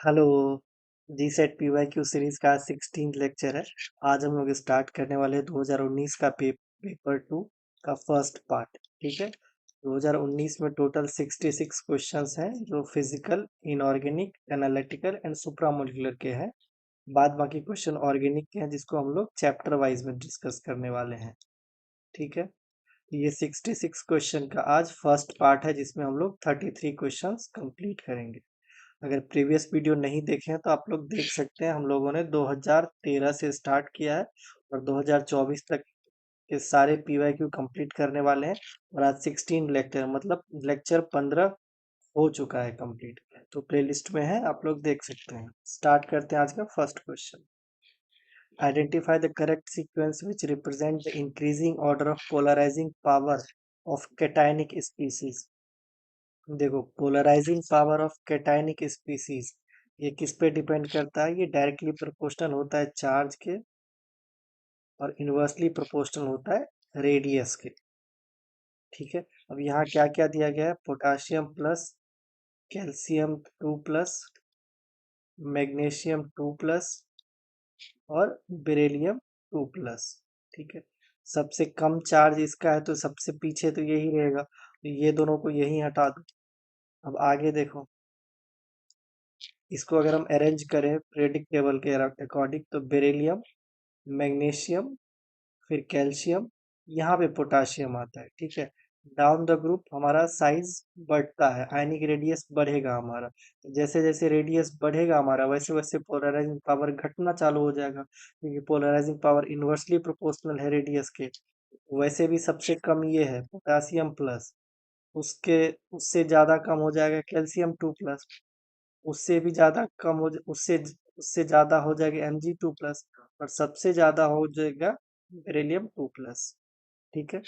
Hello. जी set PYQ series का 16 lecture है। आज हम लोग स्टार्ट करने वाले हैं 2019 का पेपर 2 का फर्स्ट पार्ट। ठीक है, 2019 में टोटल 66 क्वेश्चंस हैं जो फिजिकल, इनऑर्गेनिक, एनालिटिकल एंड सुप्रामोलिकुलर के हैं। बाद बाकी क्वेश्चन ऑर्गेनिक के हैं जिसको हम लोग चैप्टर वाइज में डिस्कस करने वाले हैं। ठीक है, ये 66 क्वेश्चन का आज फर्स्ट पार्ट है जिसमें हम लोग 33 क्वेश्चंस कंप्लीट करेंगे। अगर प्रीवियस वीडियो नहीं देखे हैं तो आप लोग देख सकते हैं। हम लोगों ने 2013 से स्टार्ट किया है और 2024 तक के सारे पीवाईक्यू कंप्लीट करने वाले हैं। और आज 16 लेक्चर मतलब लेक्चर 15 हो चुका है कंप्लीट, तो प्लेलिस्ट में है, आप लोग देख सकते हैं। स्टार्ट करते हैं आज का first question. Identify the correct sequence which represent the increasing order of polarising power of cationic species. देखो, polarising power of cationic species ये किस पे डिपेंड करता है? ये डायरेक्टली प्रोपोर्शनल होता है चार्ज के और इनवर्सली प्रोपोर्शनल होता है रेडियस के। ठीक है, अब यहाँ क्या क्या दिया गया है? पोटाशियम प्लस, कैल्शियम 2+, मैग्नीशियम 2+ और बेरिलियम 2+। ठीक है, सबसे कम चार्ज इसका है तो सबसे पीछे तो यही रहेगा, तो ये दोनों को यही हटा दो। अब आगे देखो, इसको अगर हम अरेंज करें प्रेडिक्ट टेबल के अकॉर्डिंग तो बेरिलियम, मैग्नीशियम, फिर कैल्शियम, यहाँ पे पोटाशियम आता है। ठीक है, डाउन द ग्रुप हमारा साइज बढ़ता है, आयनिक रेडियस बढ़ेगा हमारा। तो जैसे जैसे रेडियस बढ़ेगा हमारा वैसे वैसे पोलराइजिंग पावर घटना चालू हो जाएगा, क्योंकि पोलराइजिंग पावर इन्वर्सली प्रोपोर्शनल है रेडियस के। वैसे भी सबसे कम ये है पोटासियम प्लस, उसके उससे ज़्यादा कम हो जाएगा कैल्शियम 2+, उससे भी ज़्यादा कम हो उससे उससे ज़्यादा हो जाएगा Mg2+, और सबसे ज़्यादा हो जाएगा बेरिलियम 2+। ठीक है,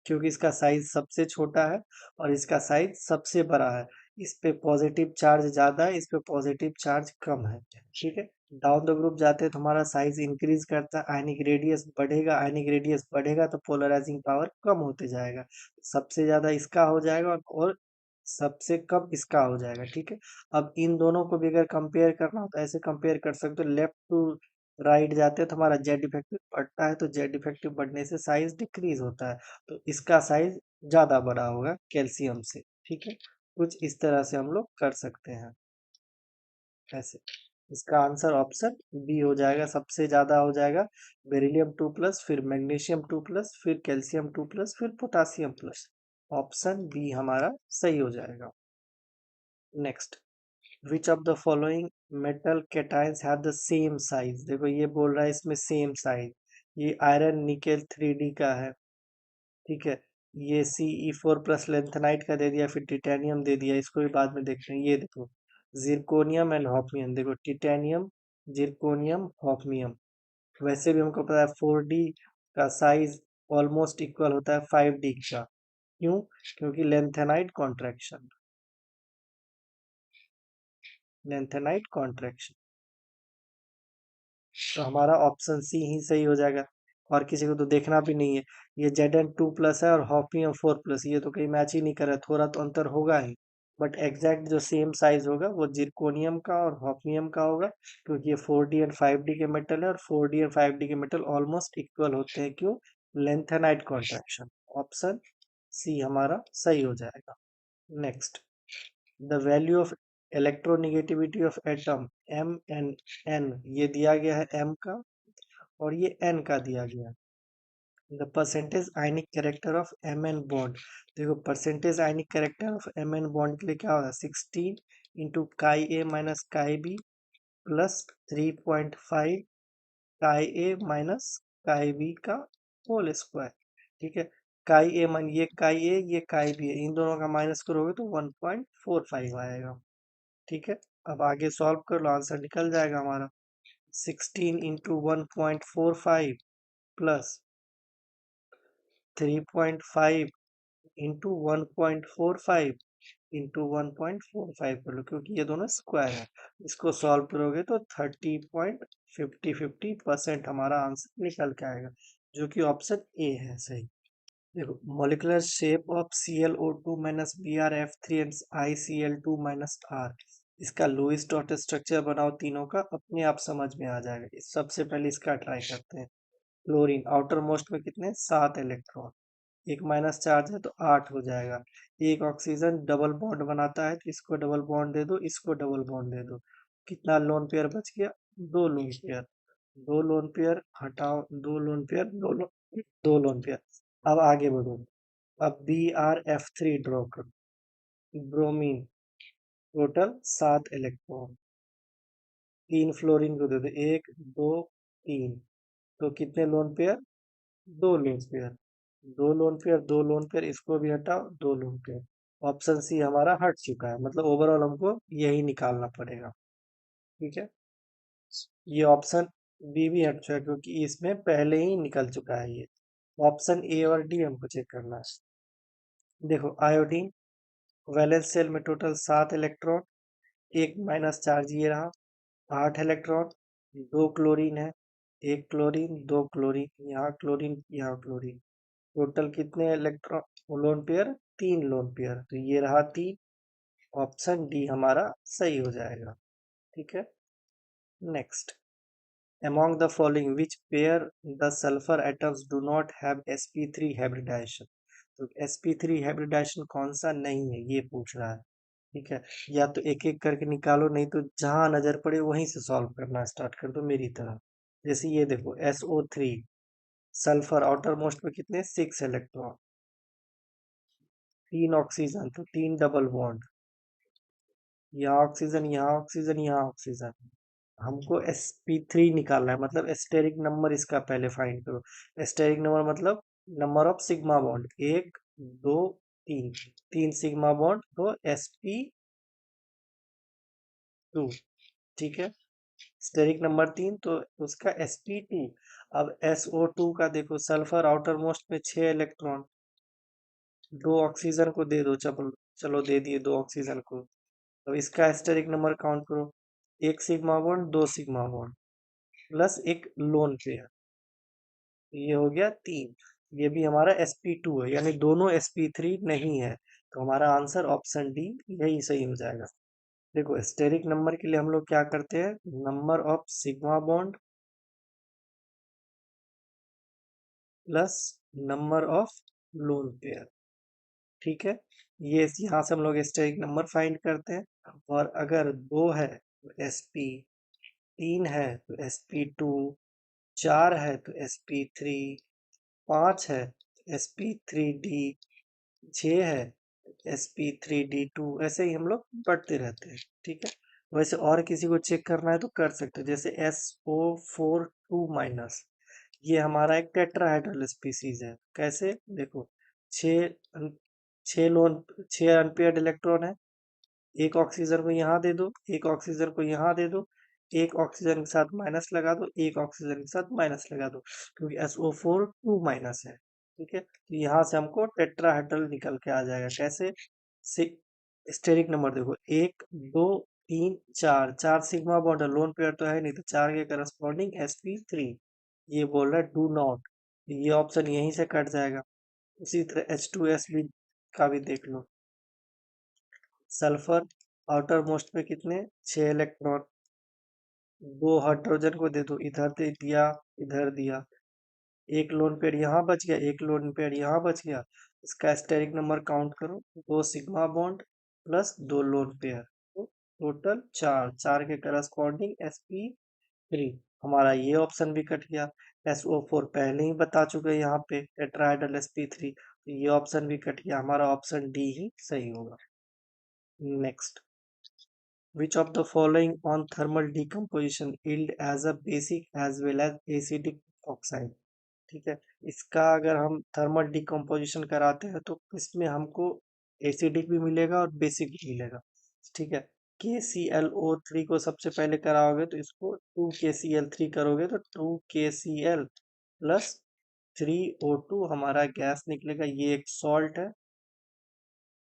क्योंकि इसका साइज सबसे छोटा है और इसका साइज सबसे बड़ा है। इस पे पॉजिटिव चार्ज ज़्यादा है, इस पे पॉजिटिव चार्ज कम है। ठीक है, डाउन द ग्रुप जाते हैं तो हमारा साइज इंक्रीज करता है, आयनिक रेडियस बढ़ेगा, आयनिक रेडियस बढ़ेगा तो पोलराइजिंग पावर कम होते जाएगा। सबसे ज़्यादा इसका हो जाएगा और सबसे कम इसका हो जाएगा। ठीक है, अब इन दोनों को भी अगर कंपेयर करना हो तो ऐसे कंपेयर कर सकते हो, लेफ्ट टू राइट जाते हैं तो हमारा जेड इफेक्टिव बढ़ता है, तो जेड इफेक्टिव बढ़ने से साइज डिक्रीज होता है, तो इसका साइज ज़्यादा बड़ा होगा कैल्शियम से। ठीक है, कुछ इस तरह से हम लोग कर सकते हैं ऐसे। इसका आंसर ऑप्शन बी हो जाएगा, सबसे ज़्यादा हो जाएगा बेरिलियम 2+, फिर मैग्नीशियम 2+, फिर कैल्शियम 2+, फिर पोटासियम प्लस। ऑप्शन बी हमारा सही हो जाएगा। Next, which of the following metal cations have the same size? देखो ये बोल रहा है इसमें सेम साइज, ये आयरन निकेल 3D का है। ठीक है, ये Ce4+ लेंथेनाइट का दे दिया, फिर टिटेनियम दे दिया, इसको भी बाद में देखते हैं। ये देखो जिरकोनियम एंड हॉफनियम, देखो टिटेनियम, जिरकोनियम, हॉफनियम। वैसे भी हमको पता है 4D का साइज ऑलमोस्ट इक्वल होता है 5D का। क्यों? क्योंकि लेंथेनाइट कॉन्ट्रैक्शन, लेंथेनाइट कॉन्ट्रैक्शन। तो हमारा ऑप्शन सी ही सही हो जाएगा, और किसी को तो देखना भी नहीं है। ये Zn 2+ है और हॉफनियम 4+, ये तो कहीं मैच ही नहीं कर रहा है, थोड़ा तो अंतर होगा ही, बट एग्जैक्ट जो सेम साइज होगा वो जिरकोनियम का और हॉफनियम का होगा, क्योंकि ये 4D एंड 5D के मेटल है और 4D एंड 5D के मेटल ऑलमोस्ट इक्वल होते हैं। क्यों? Lanthanide contraction. ऑप्शन सी हमारा सही हो जाएगा। Next, the value of electronegativity of atom M and N, ये दिया गया है m का और ये n का दिया गया है। The percentage ionic character of mn bond, देखो percentage ionic character of mn bond के लिए क्या होगा? 16 into chi A minus chi B plus 3.5 chi A minus chi B का होल स्क्वायर। ठीक है, काई ए मान ये काई बी है, इन दोनों का माइनस करोगे तो 1.45 आएगा। ठीक है, अब आगे सॉल्व कर लो, आंसर निकल जाएगा हमारा। 16 इंटू 1.45 प्लस 3.5 इंटू 1.45 इंटू 1.45 कर लो, क्योंकि ये दोनों स्क्वायर है। इसको सॉल्व करोगे तो 30.50% हमारा आंसर निकल के आएगा, जो कि ऑप्शन ए है सही। देखो, molecular shape of ClO2 minus BrF3 and ICl2 minus R, इसका लुईस डॉट स्ट्रक्चर बनाओ तीनों का, अपने आप समझ में आ जाएगा। सबसे पहले इसका ट्राई करते हैं। क्लोरीन आउटर मोस्ट में कितने 7 इलेक्ट्रॉन, एक माइनस चार्ज है तो 8 हो जाएगा। एक ऑक्सीजन डबल बॉन्ड बनाता है तो इसको डबल बॉन्ड दे दो, इसको डबल बॉन्ड दे दो। कितना लोन पेयर बच गया, 2 लोन पेयर। 2 लोन पेयर हटाओ, 2 लोन पेयर, 2 लोन पेयर। अब आगे बढ़ो। अब Br F3 ड्रॉ करो। ब्रोमीन टोटल 7 इलेक्ट्रॉन, 3 फ्लोरीन को दे दो, 1 2 3। तो कितने lone pair, 2 lone pair. 2 lone pair, 2 lone pair, इसको भी हटाओ, 2 लोन पेयर। ऑप्शन सी हमारा हट चुका है, मतलब ओवरऑल हमको यही निकालना पड़ेगा। ठीक है, ये ऑप्शन बी भी हट चुका है क्योंकि इसमें पहले ही निकल चुका है ये। ऑप्शन ए और डी हमको चेक करना है। देखो आयोडीन, वैलेंस शेल में टोटल 7 इलेक्ट्रॉन, एक माइनस चार्ज ये रहा, 8 इलेक्ट्रॉन। 2 क्लोरीन है, 1 क्लोरीन, 2 क्लोरीन, यहाँ क्लोरीन, यहाँ क्लोरीन। टोटल कितने electron lone pair, 3 lone pair. तो ये रहा 3। ऑप्शन डी हमारा सही हो जाएगा। ठीक है, next. Among the following, which pair the sulfur atoms do not have sp3 hybridization? तो sp3 hybridization कौन सा नहीं है ये पूछ रहा है। ठीक है, या तो एक एक करके निकालो, नहीं तो जहां नजर पड़े वहीं से सॉल्व करना स्टार्ट कर दो मेरी तरह। जैसे ये देखो SO3, सल्फर आउटर मोस्ट में कितने 6 इलेक्ट्रॉन, 3 ऑक्सीजन, तो 3 डबल बॉन्ड, यहाँ ऑक्सीजन, यहाँ ऑक्सीजन, यहाँ ऑक्सीजन। हमको sp3 निकालना है, मतलब एस्टेरिक नंबर इसका पहले फाइंड करो। एस्टेरिक नंबर मतलब number of sigma bond, 1 2 3। 3 sigma bond तो sp2। ठीक है, स्टेरिक नंबर 3 तो उसका sp2। अब SO2 का देखो, सल्फर आउटर मोस्ट में 6 इलेक्ट्रॉन, 2 ऑक्सीजन को दे दो, चलो चलो दे दिए 2 ऑक्सीजन को। अब इसका एस्टेरिक नंबर काउंट करो, 1 sigma bond, 2 sigma bond, plus एक लोन पेयर, ये हो गया 3। ये भी हमारा sp2 है, यानी दोनों sp3 नहीं है। तो हमारा आंसर ऑप्शन डी यही सही हो जाएगा। देखो स्टेरिक नंबर के लिए हम लोग क्या करते हैं, number of sigma bond plus number of lone pair. ठीक है, ये यहाँ से हम लोग स्टेरिक नंबर फाइंड करते हैं। और अगर 2 है तो sp, 3 है तो sp2, 4 है तो sp3, 5 है तो sp3d, 6 है sp3d2। ऐसे ही हम लोग बढ़ते रहते हैं। ठीक है, वैसे और किसी को चेक करना है तो कर सकते हो, जैसे SO42-, ये हमारा एक टेट्राहाइड्रल स्पीसीज है। कैसे, देखो 6 6 लोन 6 अनपेयर्ड इलेक्ट्रॉन है, एक ऑक्सीजन को यहाँ दे दो, एक ऑक्सीजन को यहाँ दे दो, एक ऑक्सीजन के साथ माइनस लगा दो, एक ऑक्सीजन के साथ माइनस लगा दो, क्योंकि SO4 2- है। ठीक है, तो यहाँ से हमको टेट्राहेड्रल निकल के आ जाएगा। कैसे, स्टेरिक नंबर देखो, 1 2 3 4, 4 सिग्मा बॉन्ड है, लोन पेयर तो है नहीं, तो 4 के करस्पॉन्डिंग sp3। ये बोल रहा है डू नॉट, ये ऑप्शन यहीं से कट जाएगा। उसी तरह H2S भी का भी देख लो। सल्फर आउटर मोस्ट में कितने 6 इलेक्ट्रॉन, 2 हाइड्रोजन को दे दो, इधर दे दिया, इधर दिया। एक लोन पेयर यहाँ बच गया, एक लोन पेयर यहाँ बच गया। इसका स्टेरिक नंबर काउंट करो, 2 sigma bond plus 2 lone pair, तो टोटल 4। 4 के करस्पॉन्डिंग sp3। हमारा ये ऑप्शन भी कट गया। SO4 पहले ही बता चुके यहाँ पे टेट्राहाइड्रल sp3, तो ये ऑप्शन भी कट गया। हमारा ऑप्शन डी ही सही होगा। Next, which of the following on thermal decomposition yield as a basic as well as acidic oxide? ठीक है, इसका अगर हम थर्मल डिकम्पोजिशन कराते हैं तो इसमें हमको एसिडिक भी मिलेगा और बेसिक भी मिलेगा। ठीक है, KClO3 को सबसे पहले कराओगे तो इसको 2KCl3 करोगे तो 2KCl प्लस 3O2 हमारा गैस निकलेगा, ये एक सॉल्ट है।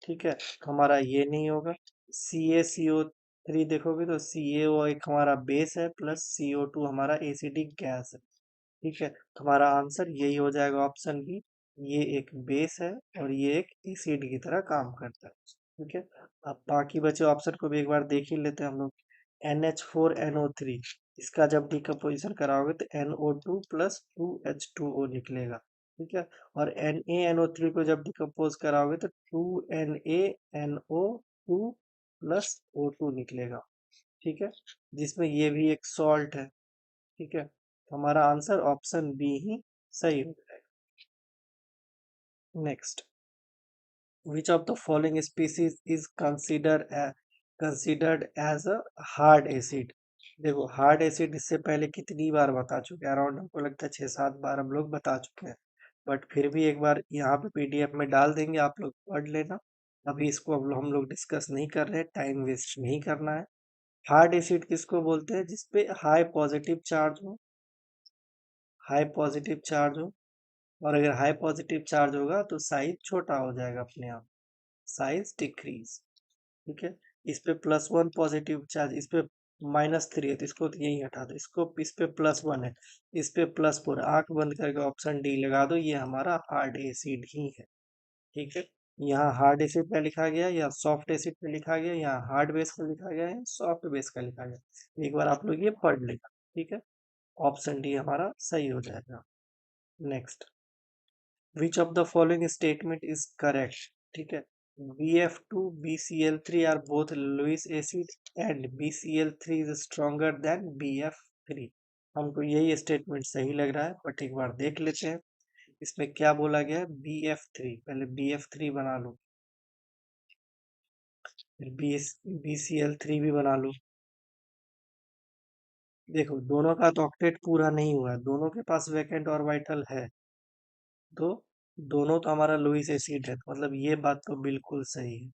ठीक है, तो हमारा ये नहीं होगा। CaCO3 देखोगे तो CaO एक हमारा बेस है, प्लस CO2 हमारा एसिडिक गैस है। ठीक है, तो हमारा आंसर यही हो जाएगा ऑप्शन बी। ये एक बेस है और ये एक एसिड की तरह काम करता है। ठीक है। अब बाकी बचे ऑप्शन को भी एक बार देख ही लेते हैं हम लोग। NH4NO3, इसका जब डिकम्पोजिशन कराओगे तो NO2 प्लस 2H2O निकलेगा। ठीक है। और NaNO3 को जब डिकम्पोज कराओगे तो 2NaNO2 प्लस O2 निकलेगा। ठीक है। जिसमें ये भी एक सॉल्ट है। ठीक है, तो हमारा आंसर ऑप्शन बी ही सही हो जाएगा। Next, which of the following species is considered as a hard acid? देखो हार्ड एसिड इससे पहले कितनी बार बता चुके हैं, अराउंड हमको लगता है 6-7 बार हम लोग बता चुके हैं, बट फिर भी एक बार यहाँ पे पीडीएफ में डाल देंगे, आप लोग पढ़ लेना। अभी इसको अब हम लोग डिस्कस नहीं कर रहे, टाइम वेस्ट नहीं करना है। हार्ड एसिड किसको बोलते हैं? जिसपे हाई पॉजिटिव चार्ज हो, हाई पॉजिटिव चार्ज हो। और अगर हाई पॉजिटिव चार्ज होगा तो साइज छोटा हो जाएगा अपने आप, साइज डिक्रीज। ठीक है। इस पे +1 पॉजिटिव चार्ज, इस पे -3 है तो इसको तो यही हटा दो, इसको इस पे +1 है, इस पे +4, आंख बंद करके ऑप्शन डी लगा दो, ये हमारा हार्ड एसिड ही है। ठीक है। यहाँ हार्ड एसिड पे लिखा गया या सॉफ्ट एसिड पे लिखा गया, यहाँ हार्ड बेस का लिखा गया है, सॉफ्ट बेस का लिखा गया, एक बार आप लोग ये पढ़ लेना। ठीक है। ऑप्शन डी हमारा सही हो जाएगा। Next, which of the following statement is correct? ठीक है। BF2 BCl3 are both Lewis acid and BCl3 is stronger than BF3। हमको यही स्टेटमेंट सही लग रहा है, बट एक बार देख लेते हैं इसमें क्या बोला गया है। BF3, पहले BF3 बना लो, फिर BCl3 भी बना लो। देखो दोनों का तो ऑक्टेट पूरा नहीं हुआ है, दोनों के पास वैकेंट ऑर्बिटल है, तो दोनों तो हमारा लुईस एसिड है, तो मतलब ये बात तो बिल्कुल सही है।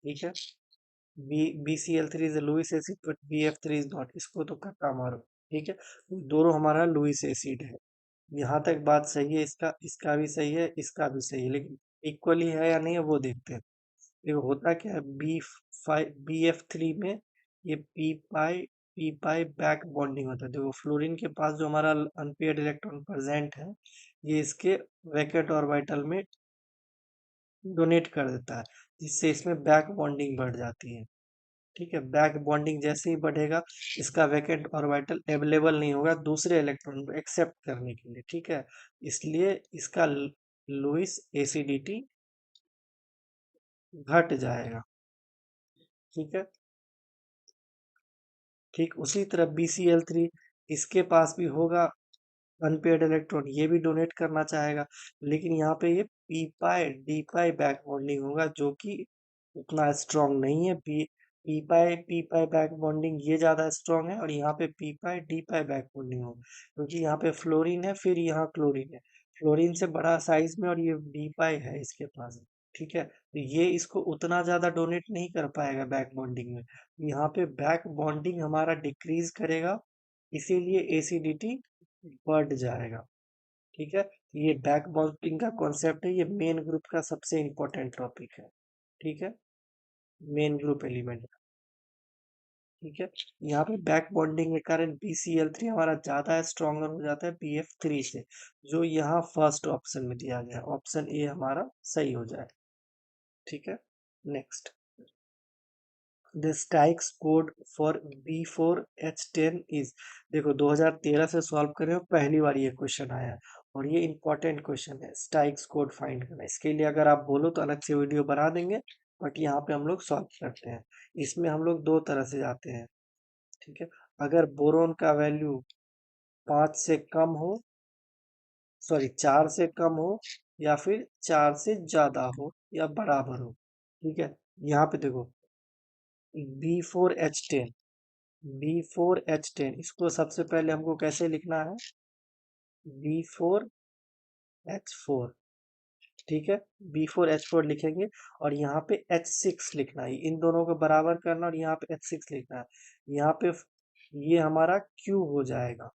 ठीक है। BCl3 is Lewis acid but BF3 is not, इसको तो कट्टा मारो। ठीक है। दोनों हमारा लुईस एसिड है, यहाँ तक बात सही है, इसका इसका भी सही है, इसका भी सही है, लेकिन इक्वली है या नहीं है वो देखते हैं। देखो होता क्या है, BF3 में ये पी पाई बैक बॉन्डिंग होता है। देखो फ्लोरीन के पास जो हमारा अनपेयर्ड इलेक्ट्रॉन प्रेजेंट है, ये इसके वैकेंट ऑर्बिटल में डोनेट कर देता है, जिससे इसमें बैक बॉन्डिंग बढ़ जाती है। ठीक है। बैक बॉन्डिंग जैसे ही बढ़ेगा, इसका वैकेंट ऑर्बिटल अवेलेबल नहीं होगा दूसरे इलेक्ट्रॉन को एक्सेप्ट करने के लिए। ठीक है। इसलिए इसका लुईस एसिडिटी घट जाएगा। ठीक है। ठीक उसी तरह BCl3, इसके पास भी होगा अनपेयर्ड इलेक्ट्रॉन, ये भी डोनेट करना चाहेगा, लेकिन यहाँ पे ये पी पाई डी पाई बैक बॉन्डिंग होगा, जो कि उतना स्ट्रांग नहीं है। पी पाई बैक बॉन्डिंग ये ज्यादा स्ट्रांग है, और यहाँ पे पी पाई डी पाई बैक बॉन्डिंग होगा, क्योंकि यहाँ पे फ्लोरीन है, फिर यहाँ क्लोरीन है, फ्लोरीन से बड़ा साइज में, और ये डी पाई है इसके पास। ठीक है। तो ये इसको उतना ज्यादा डोनेट नहीं कर पाएगा बैक बॉन्डिंग में, यहाँ पे बैक बॉन्डिंग हमारा डिक्रीज करेगा, इसीलिए एसिडिटी बढ़ जाएगा। ठीक है। ये बैक बॉन्डिंग का कॉन्सेप्ट है, ये मेन ग्रुप का सबसे इंपॉर्टेंट टॉपिक है। ठीक है। Main group element. ठीक है। यहाँ पे बैक बॉन्डिंग के कारण BCl3 हमारा ज्यादा स्ट्रॉन्गर हो जाता है BF3 से, जो यहाँ फर्स्ट ऑप्शन में दिया गया है, ऑप्शन ए हमारा सही हो जाए। ठीक है। Next, the styx code for B4H10 is. देखो 2013 से सॉल्व कर रहे हो, पहली बार ये क्वेश्चन आया है, और ये इंपॉर्टेंट क्वेश्चन है, स्टाइक्स कोड फाइंड करना। इसके लिए अगर आप बोलो तो अलग से वीडियो बना देंगे, बट यहाँ पे हम लोग सॉल्व करते हैं। इसमें हम लोग दो तरह से जाते हैं। ठीक है। अगर बोरोन का वैल्यू 5 से कम हो, सॉरी 4 से कम हो, या फिर 4 से ज्यादा हो या बराबर हो। ठीक है। यहाँ पे देखो B4H10, B4H10 इसको सबसे पहले हमको कैसे लिखना है? B4H4। ठीक है। B4H4 लिखेंगे, और यहाँ पे H6 लिखना है, इन दोनों को बराबर करना, और यहाँ पे H6 लिखना है। यहाँ पे ये हमारा Q हो जाएगा।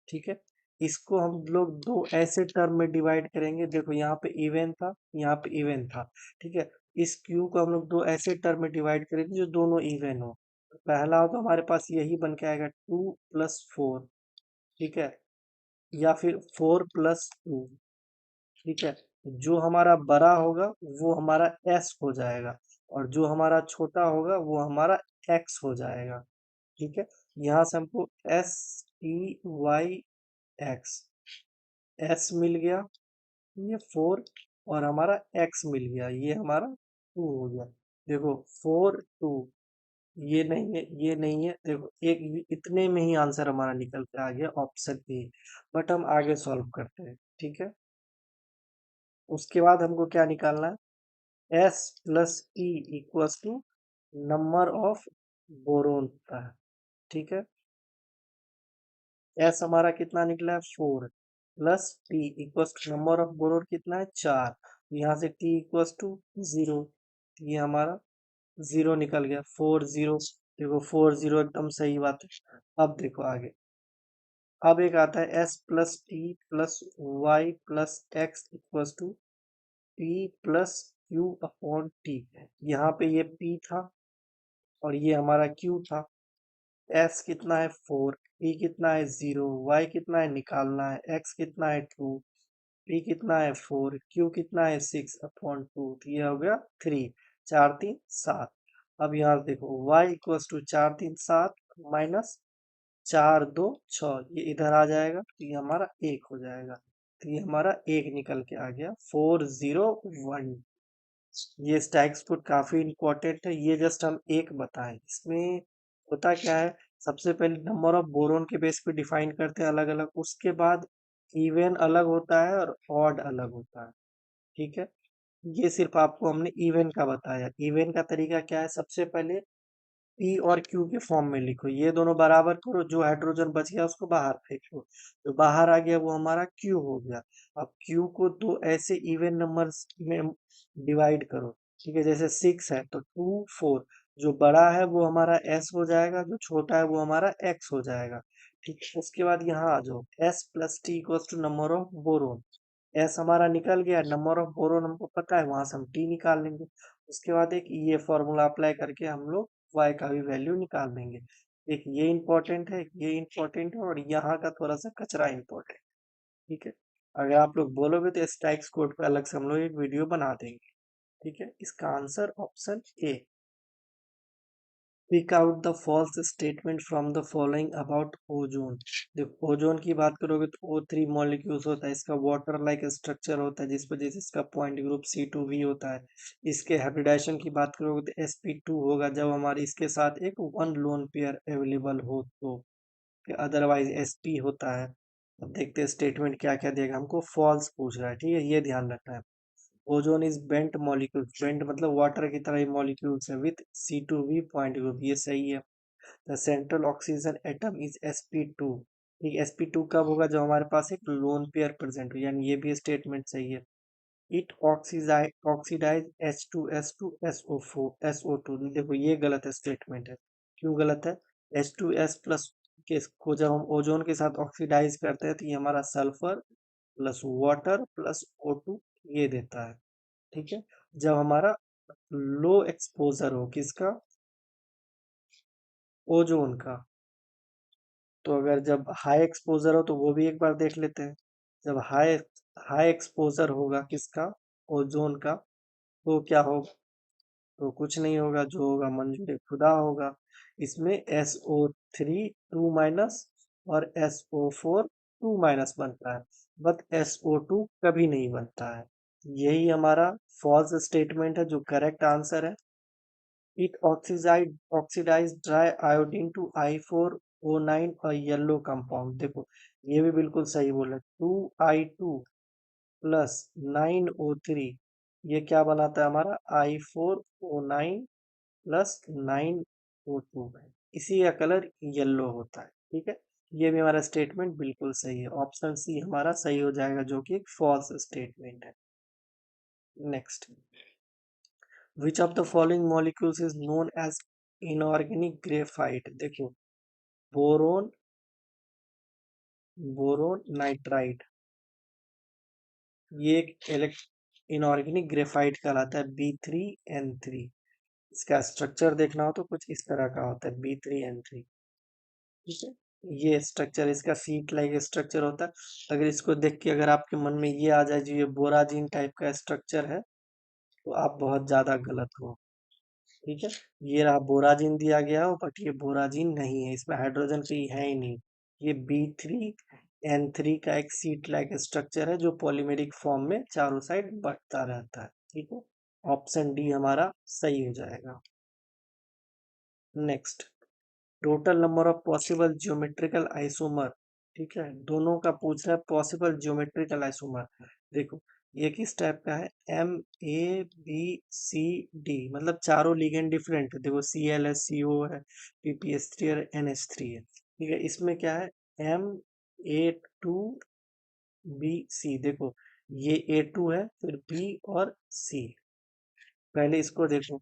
ठीक है। इसको हम लोग दो ऐसे टर्म में डिवाइड करेंगे, देखो यहाँ पे इवन था, यहाँ पे इवन था। ठीक है। इस क्यू को हम लोग दो ऐसे टर्म में डिवाइड करेंगे जो दोनों इवन हो। पहला हो तो हमारे पास यही बन के आएगा 2+4। ठीक है। या फिर 4+2। ठीक है। जो हमारा बड़ा होगा वो हमारा एस हो जाएगा, और जो हमारा छोटा होगा वो हमारा x हो जाएगा। ठीक है, यहाँ से हमको STYX S मिल गया, ये 4 और हमारा x मिल गया, ये हमारा 2 हो गया। देखो 4 2, ये नहीं है, ये नहीं है, देखो एक इतने में ही आंसर हमारा निकल के आ गया ऑप्शन ए। बट हम आगे सॉल्व करते हैं। ठीक है, उसके बाद हमको क्या निकालना है, S plus T equals to number of boron होता है। ठीक है, S हमारा कितना निकला है 4 plus T equals to number of boron कितना है 4, यहाँ से T इक्वल्स टू 0, ये हमारा 0 निकल गया, 4 0। देखो 4 0 एकदम सही बात है। अब देखो आगे, अब एक आता है S plus T plus Y plus X equals to P plus Q upon T. यहाँ पे ये P था और ये हमारा Q था। S कितना है 4, P कितना है 0, Y कितना है निकालना है, X कितना है 2, P कितना है 4, Q कितना है 6 अपॉन 2, तो ये हो गया 3, 4 3 7। अब यहाँ देखो Y इक्वल्स टू 4 3 7 माइनस 4 2 6, ये इधर आ जाएगा तो ये हमारा 1 हो जाएगा। तो ये हमारा 1 निकल के आ गया 401। ये स्टैक्स फुट काफी इंपॉर्टेंट है, ये जस्ट हम एक बताएं। इसमें होता क्या है, सबसे पहले नंबर ऑफ बोरोन के बेस पे डिफाइन करते हैं अलग अलग, उसके बाद इवन अलग होता है और ऑड अलग होता है। ठीक है, ये सिर्फ आपको हमने इवन का बताया। इवन का तरीका क्या है, सबसे पहले पी और क्यू के फॉर्म में लिखो, ये दोनों बराबर करो, जो हाइड्रोजन बच गया उसको बाहर फेंको, जो बाहर आ गया वो हमारा क्यू हो गया। अब क्यू को दो ऐसे इवन नंबर्स में डिवाइड करो। ठीक है, जैसे 6 है तो 2 4, जो बड़ा है वो हमारा एस हो जाएगा, जो छोटा है वो हमारा एक्स हो जाएगा। ठीक है, उसके बाद यहाँ आ जाओ, S plus T equals to number of boron. S हमारा निकल गया, नंबर ऑफ बोरोन हमको पता है, वहां से हम टी निकाल लेंगे। उसके बाद एक ये फॉर्मूला अप्लाई करके हम लोग y का भी वैल्यू निकाल देंगे। एक ये इंपॉर्टेंट है, ये इंपॉर्टेंट है, और यहाँ का थोड़ा सा कचरा इंपॉर्टेंट। ठीक है, अगर आप लोग बोलोगे तो स्टैक्स कोड पे अलग से हम लोग एक वीडियो बना देंगे। ठीक है, इसका answer option A. Pick out the false statement from the following about ozone. देखो ओजोन की बात करोगे तो O3 मॉलिक्यूल्स होता है, इसका वाटर लाइक स्ट्रक्चर होता है, जिस वजह से इसका पॉइंट ग्रुप C2V होता है। इसके हाइब्रिडाइजेशन की बात करोगे तो sp2 होगा जब हमारे इसके साथ एक वन लोन पेयर अवेलेबल हो तो, अदरवाइज sp होता है। अब देखते हैं स्टेटमेंट क्या क्या देगा, हमको फॉल्स पूछ रहा है। ठीक है, ये ध्यान रखना है। Ozone is bent molecule, bent मतलब वाटर की तरह ही मॉलिक्यूल्स है विथ C2V पॉइंट ग्रुप, ये सही है। The central oxygen atom is sp2। ठीक, sp2 कब होगा, जब हमारे पास एक लोन पेयर प्रेजेंट हो, यानी ये भी स्टेटमेंट सही है। इट ऑक्सीडाइज H2S2SO4 SO2, देखो ये गलत है स्टेटमेंट है। क्यों गलत है, H2S प्लस के को जब हम ओजोन के साथ ऑक्सीडाइज करते हैं तो ये हमारा sulphur plus water plus O2 ये देता है। ठीक है, जब हमारा लो एक्सपोजर हो किसका, ओजोन का, तो अगर जब हाई एक्सपोजर हो तो वो भी एक बार देख लेते हैं। जब हाई हाई एक्सपोजर होगा किसका, ओजोन का, तो क्या होगा, तो कुछ नहीं होगा, जो होगा मंजूर खुदा होगा। इसमें SO3 2 माइनस और SO4 2 माइनस बनता है, बट SO2 कभी नहीं बनता है। यही हमारा फॉल्स स्टेटमेंट है, जो करेक्ट आंसर है। It oxidized dry iodine to I4O9 a yellow compound। देखो ये भी बिल्कुल सही बोला, 2I2 प्लस 9O3, ये क्या बनाता है हमारा I4O9 प्लस 9O2, इसी का कलर येलो होता है। ठीक है, ये भी हमारा स्टेटमेंट बिल्कुल सही है, ऑप्शन सी हमारा सही हो जाएगा, जो कि एक फॉल्स स्टेटमेंट है। Next, which of the following molecules is known as inorganic graphite. देखो बोरोन, बोरोन नाइट्राइड, ये एक इनऑर्गेनिक ग्रेफाइट कहलाता है B3N3। इसका स्ट्रक्चर देखना हो तो कुछ इस तरह का होता है B3N3। ठीक है, ये स्ट्रक्चर इसका सीट लाइक स्ट्रक्चर होता है। अगर इसको देख के अगर आपके मन में ये आ जाए जो ये बोराजीन टाइप का स्ट्रक्चर है, तो आप बहुत ज्यादा गलत हो। ठीक है, ये रहा बोराजिन दिया गया हो, बट ये बोराजिन नहीं है, इसमें हाइड्रोजन फ्री है ही नहीं। ये B3N3 का एक सीट लाइक स्ट्रक्चर है जो पॉलीमेरिक फॉर्म में चारों साइड बढ़ता रहता है। ठीक है, ऑप्शन डी हमारा सही हो जाएगा। Next, total number of possible geometrical isomer. ठीक है, दोनों का पूछ रहा है पॉसिबल ज्योमेट्रिकल आइसोमर। देखो, ये किस टाइप का है, MABCD, मतलब चारों लिगेंड डिफरेंट है। देखो, Cl है, CO है, PPS3 और NH3 है। ठीक है, इसमें क्या है, MA2BC। देखो, ये A2 है, फिर B और C। पहले इसको देखो,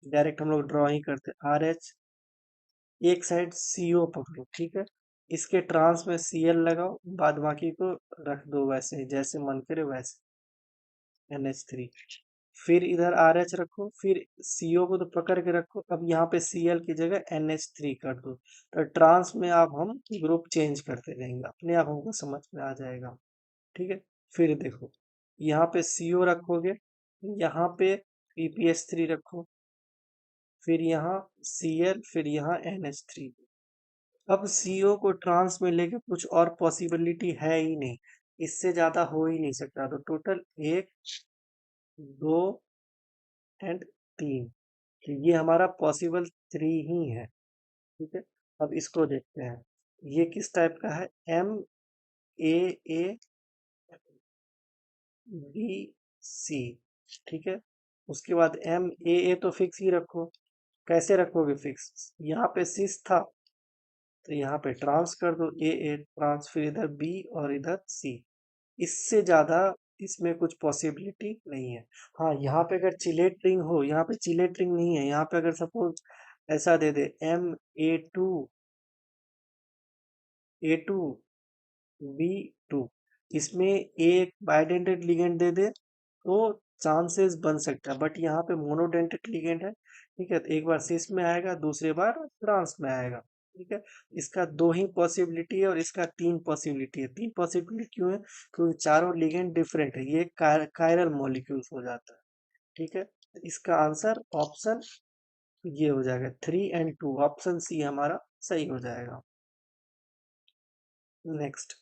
डायरेक्ट हम लोग ड्रॉ ही करते, RH, एक साइड CO पकड़ो। ठीक है, इसके ट्रांस में Cl लगाओ, बाद बाकी को रख दो वैसे जैसे मन करे वैसे, NH3। फिर इधर RH रखो, फिर CO को तो पकड़ के रखो, अब यहाँ पे Cl की जगह NH3 कर दो। तो ट्रांस में आप हम ग्रुप चेंज करते रहेंगे, अपने आप हमको समझ में आ जाएगा। ठीक है, फिर देखो, यहाँ पे CO रखोगे, यहाँ पे PPS3 रखो, फिर यहाँ Cl, फिर यहाँ NH3। अब CO को ट्रांस में लेके कुछ और पॉसिबिलिटी है ही नहीं, इससे ज्यादा हो ही नहीं सकता। तो टोटल 1, 2 एंड 3, तो ये हमारा पॉसिबल 3 ही है। ठीक है, अब इसको देखते हैं, ये किस टाइप का है, MAABC। ठीक है, उसके बाद MAA तो फिक्स ही रखो। कैसे रखोगे फिक्स, यहाँ पे सिस था तो यहाँ पे ट्रांस कर दो, AA ट्रांस, फिर इधर B और इधर C। इससे ज्यादा इसमें कुछ पॉसिबिलिटी नहीं है। हाँ, यहाँ पे अगर चिलेट रिंग हो, यहाँ पे चिलेट रिंग नहीं है, यहाँ पे अगर सपोज ऐसा दे दे, MA2A2B2, इसमें एक बाइडेंटेड लिगेंड दे दे तो चांसेस बन सकता है, बट यहाँ पे मोनोडेंटेड लिगेंड है। ठीक है, तो एक बार सिस में आएगा, दूसरे बार ट्रांस में आएगा। ठीक है, इसका 2 ही पॉसिबिलिटी है और इसका 3 पॉसिबिलिटी है। 3 पॉसिबिलिटी क्यों है, क्योंकि चारों लिगेंड डिफरेंट है, ये कायरल मॉलिक्यूल्स हो जाता है। ठीक है, तो इसका आंसर ऑप्शन ये हो जाएगा 3 and 2, ऑप्शन सी हमारा सही हो जाएगा। Next,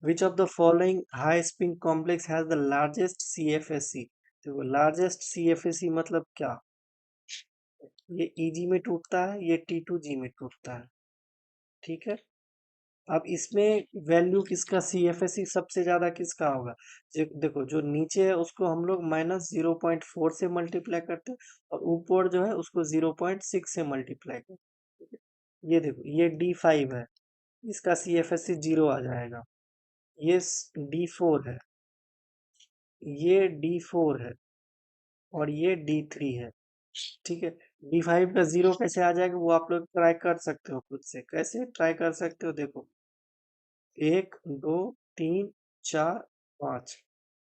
which of the following high spin complex has the largest CFSE। देखो, लार्जेस्ट CFSE मतलब क्या, ये EG में टूटता है, ये T2G में टूटता है। ठीक है, अब इसमें वैल्यू किसका CFSE सबसे ज्यादा किसका होगा, देखो जो नीचे है उसको हम लोग -0.4 से मल्टीप्लाई करते हैं, और ऊपर जो है उसको 0.6 से मल्टीप्लाई करते हैं। ये देखो, ये D5 है, इसका CFSE 0 आ जाएगा। ये D4 है, ये D4 है, और ये D3 है। ठीक है, D5 का 0 कैसे आ जाएगा, वो आप लोग ट्राई कर सकते हो खुद से। कैसे ट्राई कर सकते हो, देखो, 1 2 3 4 5,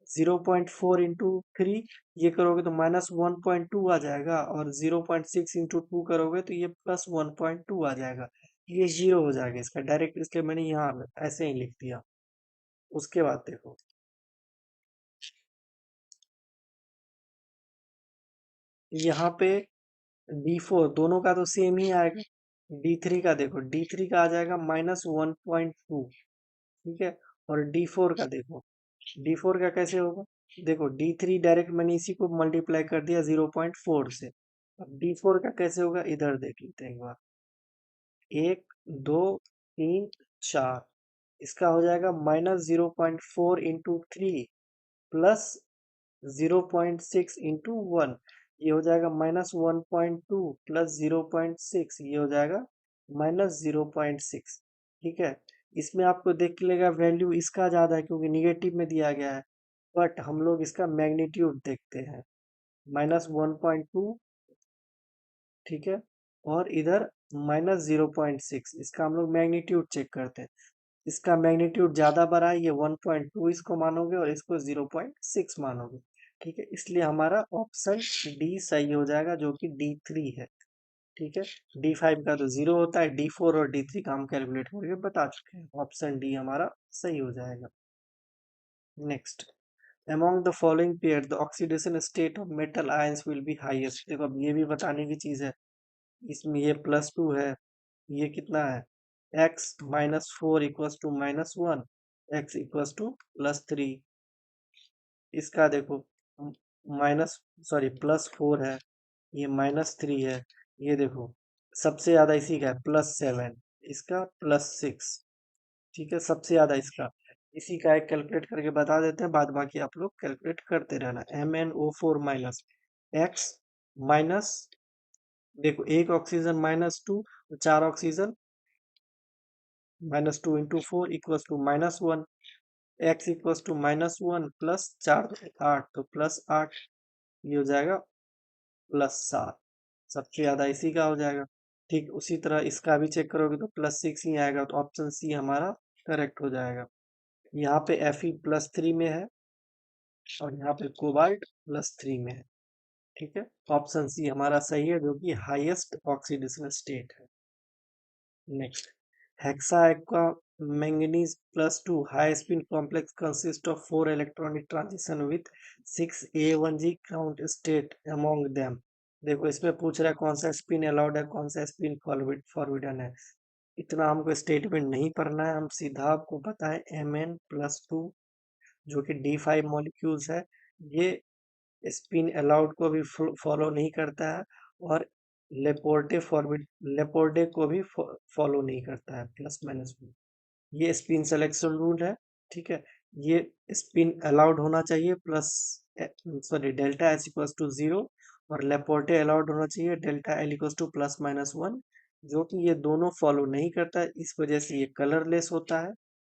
0.4 into 3, ये करोगे तो -1.2 आ जाएगा, और 0.6 into 2 करोगे तो ये +1.2 आ जाएगा। ये 0 हो जाएगा इसका डायरेक्ट, इसलिए मैंने यहाँ ऐसे ही लिख दिया। उसके बाद देखो, यहाँ पे D4 दोनों का तो सेम ही आएगा। D3 का देखो, D3 का आ जाएगा -1.2। ठीक है, और D4 का देखो, D4 का कैसे होगा, देखो D3 डायरेक्ट मैंने इसी को मल्टीप्लाई कर दिया 0.4 से। अब D4 का कैसे होगा, इधर देख लेते हैं एक बार, 1 2 3 4, इसका हो जाएगा -0.4 into 3 प्लस 0.6 into 1, ये हो जाएगा -1.2 प्लस 0.6, ये हो जाएगा -0.6। ठीक है, इसमें आपको देख के लेगा वैल्यू इसका ज्यादा है क्योंकि निगेटिव में दिया गया है, बट हम लोग इसका मैग्नीट्यूड देखते हैं, -1.2। ठीक है, और इधर -0.6, इसका हम लोग मैग्नीट्यूड चेक करते हैं। इसका मैग्नीट्यूड ज्यादा बड़ा है, ये 1.2 इसको मानोगे और इसको 0.6 मानोगे। ठीक है, इसलिए हमारा ऑप्शन डी सही हो जाएगा, जो कि D3 है। ठीक है, D5 का तो 0 होता है, D4 और D3 का हम कैलकुलेट करके बता चुके हैं, ऑप्शन डी हमारा सही हो जाएगा। Next, among the following pair the oxidation state of metal ions will be highest। देखो अब ये भी बताने की चीज है, इसमें ये +2 है, ये कितना है x-4 = -1, x = +3। इसका देखो माइनस सॉरी +4 है, ये -3 है, ये देखो सबसे ज्यादा इसी का है +7, इसका +6। ठीक है, सबसे ज्यादा इसका, इसी का एक कैलकुलेट करके बता देते हैं, बाद बाकी आप लोग कैलकुलेट करते रहना। MnO4 माइनस x माइनस, देखो एक ऑक्सीजन -2, तो 4 ऑक्सीजन -2 × 4 = -1, x = -1 प्लस 4 8, तो +8, ये हो जाएगा +7, सबसे ज्यादा इसी का हो जाएगा। ठीक उसी तरह इसका भी चेक करोगे तो +6 ही आएगा, तो ऑप्शन सी हमारा करेक्ट हो जाएगा। यहाँ पे Fe +3 में है और यहाँ पे कोबाल्ट +3 में है। ठीक है, ऑप्शन सी हमारा सही है, जो कि हाईएस्ट ऑक्सीडेशन स्टेट है। Next, hexa aqua manganese +2 high spin complex consist of 4 electronic transition with 6 A1G count state among them. देखो इसमें पूछ रहा है कौन सा स्पिन अलाउड है, कौन सा स्पिन फॉरबिडन है। इतना हमको स्टेटमेंट नहीं पढ़ना है, हम सीधा आपको बताएं Mn+2 जो कि D5 मॉलिक्यूल्स है, ये स्पिन अलाउड को भी फॉलो नहीं करता है, और लेपोर्टे को भी फॉलो नहीं करता है, प्लस माइनस। ये स्पिन सिलेक्शन रूल है। ठीक है, ये स्पिन अलाउड होना चाहिए प्लस सॉरी डेल्टा H = 0, और लेपोर्टे अलाउड होना चाहिए डेल्टा L = +-1, जो कि ये दोनों फॉलो नहीं करता है, इस वजह से ये कलरलेस होता है।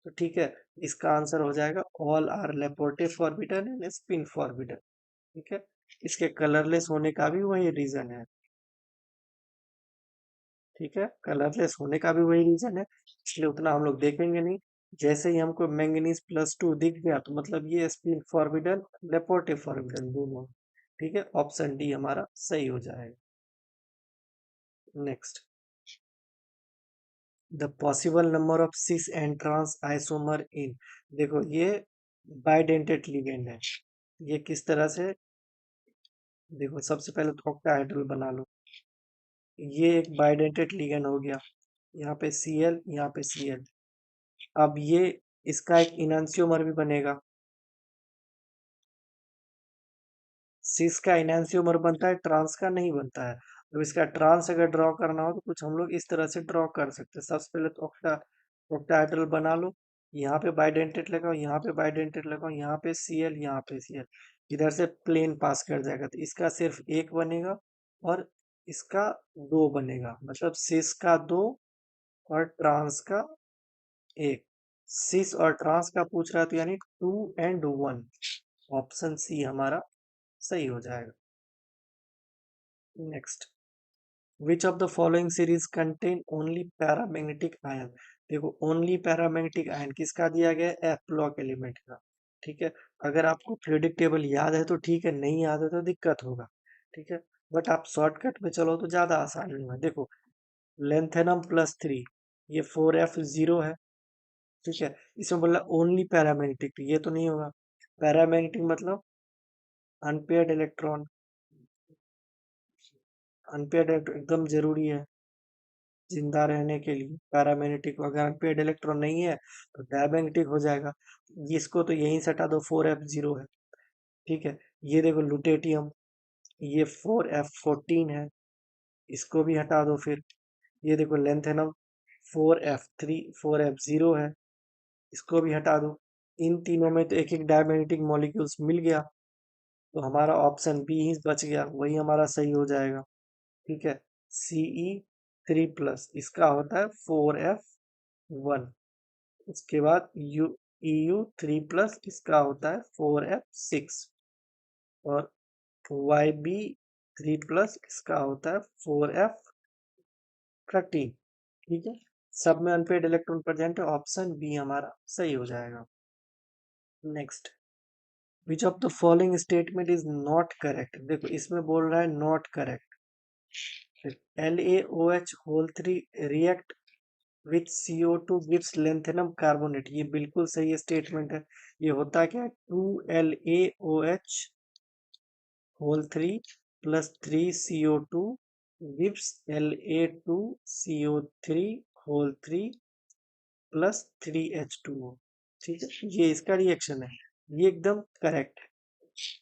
तो ठीक है, इसका आंसर हो जाएगा all are Laporte forbidden and spin forbidden. ठीक है, इसके कलरलेस होने का भी वही रीजन है। ठीक है, कलरलेस होने का भी वही रीजन है, इसलिए उतना हम लोग देखेंगे नहीं। जैसे ही हमको मैंगनीज +2 दिख गया तो मतलब ये स्पिन फॉरबिडन लेपोर्टे फॉरबिडन दोनों। ठीक है, ऑप्शन डी हमारा सही हो जाएगा। Next, the possible number of cis and trans isomer in. देखो ये बाइडेंटेट लिगेंड है, ये किस तरह से, देखो सबसे पहले तो ऑक्टाहेड्रल बना लो, ये एक बाइडेंटेट लिगेंड हो गया, यहाँ पे Cl, यहाँ पे Cl। अब ये इसका एक इनैंसियोमर भी बनेगा, सिस का इनैंसियोमर बनता है, ट्रांस का नहीं बनता है। तो इसका ट्रांस अगर ड्रॉ करना हो तो कुछ हम लोग इस तरह से ड्रॉ कर सकते हैं। सबसे पहले तो ऑक्टाहेड्रल बना लो, यहाँ पे बाइडेंटेट लगाओ, यहाँ पे बाइडेंटेट लगाओ, यहाँ पे Cl, यहाँ पे Cl, इधर से प्लेन पास कर जाएगा, तो इसका सिर्फ एक बनेगा और इसका दो बनेगा, मतलब सिस का दो और ट्रांस का एक। सिस और ट्रांस का पूछ रहा है, तो यानी 2 and 1, ऑप्शन सी हमारा सही हो जाएगा। Next, which of the following series contain only paramagnetic ion. देखो ओनली पैरामैग्नेटिक आयन किसका दिया गया है, एफ ब्लॉक एलिमेंट का। ठीक है, अगर आपको पीरियोडिक टेबल याद है तो ठीक है, नहीं याद है तो दिक्कत होगा। ठीक है, बट आप शॉर्टकट में चलो तो ज्यादा आसान होगा। देखो लेंथेनम +3, ये 4f0 है। ठीक है, इसमें बोला ओनली पैरामैग्नेटिक, तो ये तो नहीं होगा। पैरामैग्नेटिक मतलब अनपेयर्ड इलेक्ट्रॉन, अनपेयर्ड एकदम जरूरी है जिंदा रहने के लिए। पैरामैग्नेटिक अगर अनपेयर्ड इलेक्ट्रॉन नहीं है तो डायमैग्नेटिक हो जाएगा, इसको तो यहीं से हटा दो, 4f0 है। ठीक है, ये देखो लुटेटियम, ये 4f14 है, इसको भी हटा दो। फिर ये देखो लेंथेनम 4f0 है, इसको भी हटा दो। इन तीनों में तो एक एक डायमैग्नेटिक मॉलिक्यूल्स मिल गया, तो हमारा ऑप्शन बी ही बच गया, वही हमारा सही हो जाएगा। ठीक है, Ce3+, इसका होता है 4f1। उसके बाद Eu3+, इसका होता है 4f6। और Yb3+, इसका होता है 4f13। ठीक है, सब में अनपेड इलेक्ट्रॉन प्रेजेंट है, ऑप्शन बी हमारा सही हो जाएगा। Next, which of the following statement is not correct. देखो इसमें बोल रहा है not correct. LaOH whole 3 react with CO2 gives lanthanum carbonate, ये बिल्कुल सही स्टेटमेंट है। ये होता क्या है, 2LaOH whole 3 plus 3CO2 gives La2CO3 whole 3 plus 3H2O। ठीक है, ये इसका रिएक्शन है, ये एकदम करेक्ट है।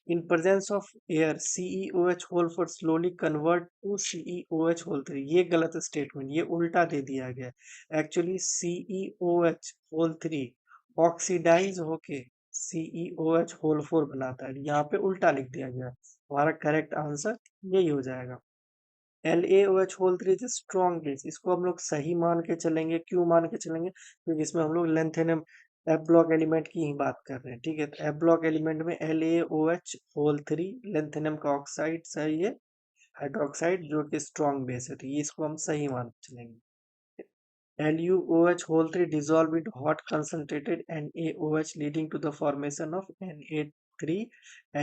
In presence of air, CeOH whole 4 slowly convert to CeOH whole 3, ये गलत स्टेटमेंट, ये उल्टा दे दिया गया। एक्चुअली CeOH whole 3 ऑक्सीडाइज होके CeOH whole 4 बनाता है, यहाँ पे उल्टा लिख दिया गया। हमारा करेक्ट आंसर यही हो जाएगा। LaOH होल 3 स्ट्रॉन्ग बेस, इसको हम लोग सही मान के चलेंगे। क्यों मान के चलेंगे? क्योंकि इसमें हम लोग लेंथेनम एफ ब्लॉक एलिमेंट की ही बात कर रहे हैं। ठीक है, तो एफ ब्लॉक एलिमेंट में LaOH होल 3 लेंथेनम का ऑक्साइड सही है, हाइड्रोक्साइड जो कि स्ट्रॉन्ग बेस है, तो ये इसको हम सही मान के चलेंगे। LuOH whole 3 dissolve into hot concentrated NaOH leading to the formation of Na3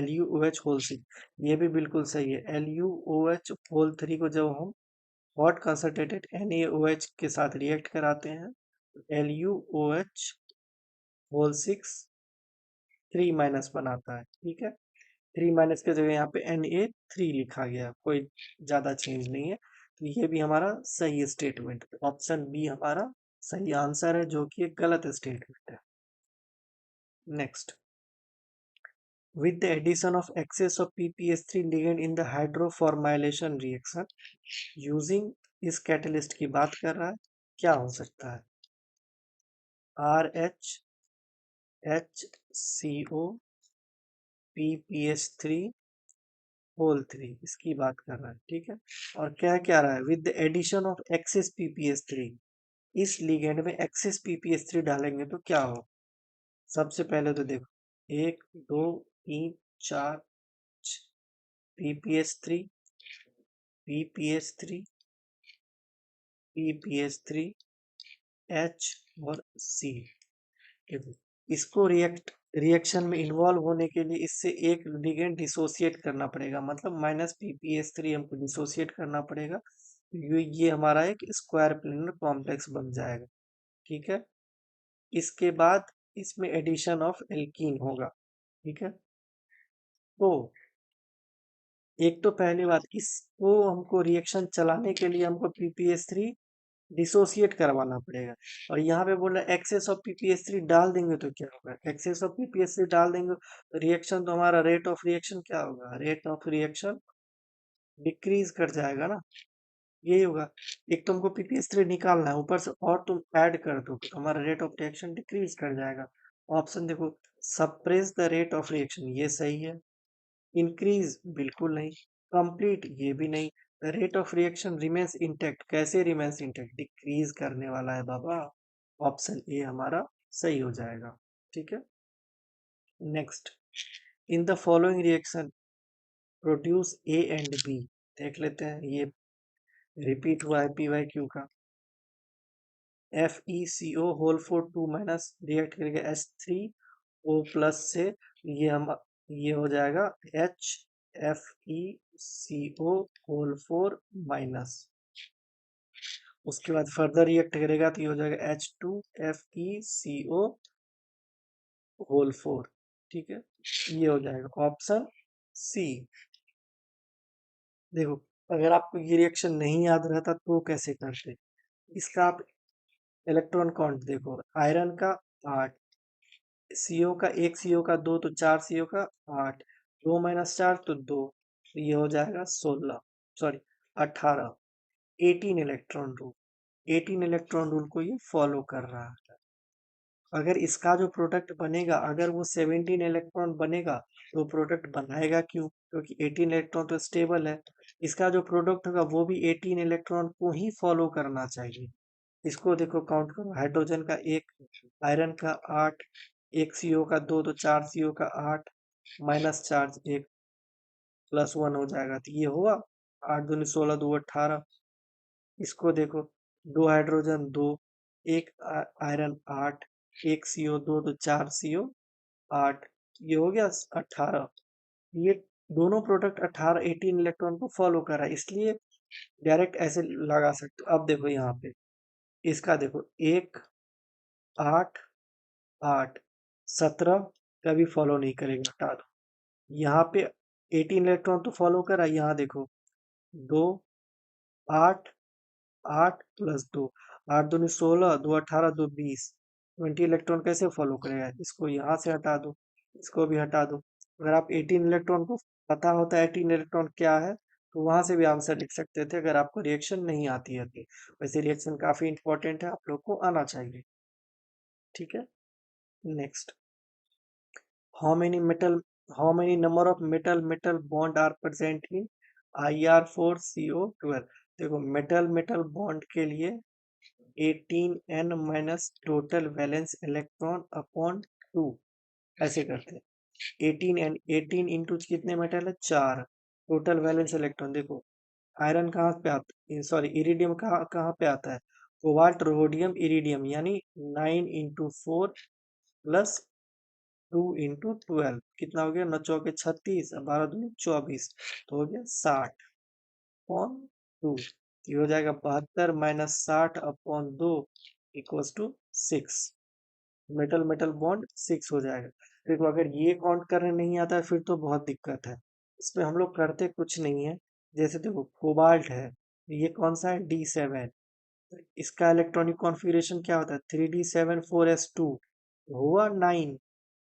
LuOH whole 6, ये भी बिल्कुल सही है। LuOH whole 3 को जब हम हॉट कंसंट्रेटेड NaOH के साथ रिएक्ट कराते हैं, LuOH होल 6 3 माइनस बनाता है। ठीक है, 3 माइनस के जगह यहाँ पे Na3 लिखा गया, कोई ज्यादा चेंज नहीं है, तो ये भी हमारा सही स्टेटमेंट। ऑप्शन बी हमारा सही आंसर है, जो कि एक गलत स्टेटमेंट है। Next, with the addition of excess of ppS3 ligand in the hydroformylation reaction using, इस कैटलिस्ट की बात कर रहा है, क्या हो सकता है? RH HCO ppS3 होल 3, इसकी बात कर रहा है। ठीक है, और क्या क्या रहा है, with the addition of excess ppS3, इस लिगेंड में एक्सेस ppS3 डालेंगे तो क्या हो? सबसे पहले तो देखो 1 2 3 4 ppS3 ppS3 ppS3 H और C। इसको रिएक्शन में इन्वॉल्व होने के लिए इससे एक लिगेंड डिसोसिएट करना पड़ेगा, मतलब -ppS3 हमको डिसोसिएट करना पड़ेगा। ये हमारा एक स्क्वायर प्लेनर कॉम्प्लेक्स बन जाएगा। ठीक है, इसके बाद इसमें एडिशन ऑफ एल्कीन होगा। ठीक है, तो एक तो पहली बात, इसको हमको रिएक्शन चलाने के लिए हमको ppS3 डिसोसिएट करवाना पड़ेगा, और यहाँ पे बोला एक्सेस ऑफ ppS3 डाल देंगे तो क्या होगा? एक्सेस ऑफ ppS3 डाल देंगे तो रिएक्शन, तो हमारा रेट ऑफ रिएक्शन क्या होगा? रेट ऑफ रिएक्शन डिक्रीज कर जाएगा ना, यही होगा। एक तो हमको ppS3 निकालना है, ऊपर से और तुम ऐड कर दो तो हमारा रेट ऑफ रिएक्शन डिक्रीज कर जाएगा। ऑप्शन देखो, suppress the rate of reaction, ये सही है। इंक्रीज बिल्कुल नहीं, कंप्लीट ये भी नहीं। The rate of reaction remains intact, कैसे रिमेन्स इंटैक्ट? डिक्रीज करने वाला है बाबा। ऑप्शन ए हमारा सही हो जाएगा। ठीक है, next, in the following reaction produce A and B, देख लेते हैं, ये रिपीट हुआ है PYQ का। FeCO होल 4 2 माइनस रिएक्ट करेगा H3O प्लस से, ये हम ये हो जाएगा HFeCO होल 4 माइनस। उसके बाद फर्दर रिएक्ट करेगा तो ये हो जाएगा H2FeCO होल 4। ठीक है, ये हो जाएगा ऑप्शन सी। देखो, अगर आपको ये रिएक्शन नहीं याद रहता तो कैसे करते, इसका आप इलेक्ट्रॉन काउंट देखो, आयरन का 8, CO का 1 CO का 2 तो 4 CO का 8, 2 माइनस 4 तो 2, तो ये हो जाएगा 16, sorry 18, 18 electron rule. 18 electron rule को ये फॉलो कर रहा है। अगर इसका जो प्रोडक्ट बनेगा, अगर वो 17 इलेक्ट्रॉन बनेगा तो प्रोडक्ट बनाएगा क्यों? क्योंकि 18 इलेक्ट्रॉन तो स्टेबल है। इसका जो प्रोडक्ट होगा वो भी 18 इलेक्ट्रॉन को ही फॉलो करना चाहिए। इसको देखो, काउंट करो, हाइड्रोजन का 1, आयरन का 8, 1 CO का 2 तो 4 CO का 8, माइनस चार्ज 1 प्लस 1 हो जाएगा, तो ये हुआ 8 दूनी 16 2 18। इसको देखो, 2 हाइड्रोजन 2, 1 आयरन 8, 1 CO 2 तो 4 CO 8, ये हो गया 18। ये दोनों प्रोडक्ट 18 18 इलेक्ट्रॉन को फॉलो कर रहा है, इसलिए डायरेक्ट ऐसे लगा सकते हो। अब देखो यहाँ पे इसका देखो 1 8 8 17 कभी फॉलो नहीं करेगा, हटा दो। यहाँ पे 18 इलेक्ट्रॉन तो फॉलो करा, यहाँ देखो 2 8 8 प्लस 2, 8 दूनी 16, 2 18, 2 20, 20 इलेक्ट्रॉन कैसे फॉलो करेगा? इसको यहाँ से हटा दो, इसको भी हटा दो। अगर आप 18 इलेक्ट्रॉन को पता होता है 18 इलेक्ट्रॉन क्या है, तो वहां से भी आंसर लिख सकते थे, अगर आपको रिएक्शन नहीं आती है तो। वैसे रिएक्शन काफी इंपॉर्टेंट है, आप लोग को आना चाहिए। ठीक है, next. how many metal how many number of metal bond are present in IR4CO12? देखो मेटल मेटल बॉन्ड के लिए 18n minus total valence electron upon 2 ऐसे करते हैं। 18n 18 इंटू कितने मेटल है? 4। टोटल वैलेंस इलेक्ट्रॉन देखो, आयरन कहाँ पे आता है, सॉरी इरिडियम कहाँ कहाँ पे आता है? कोबाल्ट रोडियम इरिडियम, यानी 9 इंटू 4 प्लस 2 इंटू 12 कितना हो गया? 9 चौके 36, 12 दूनी 24, तो हो गया 60/2। ये हो जाएगा 72 minus 60/2 equals to 6। Metal metal bond 6 हो जाएगा। देखो अगर ये काउंट करने नहीं आता है फिर तो बहुत दिक्कत है। इसमें हम लोग करते कुछ नहीं है। जैसे देखो कोबाल्ट है, ये कौन सा है? D7। इसका इलेक्ट्रॉनिक कॉन्फ़िगरेशन क्या होता है? 3D7 4s2 हुआ 9।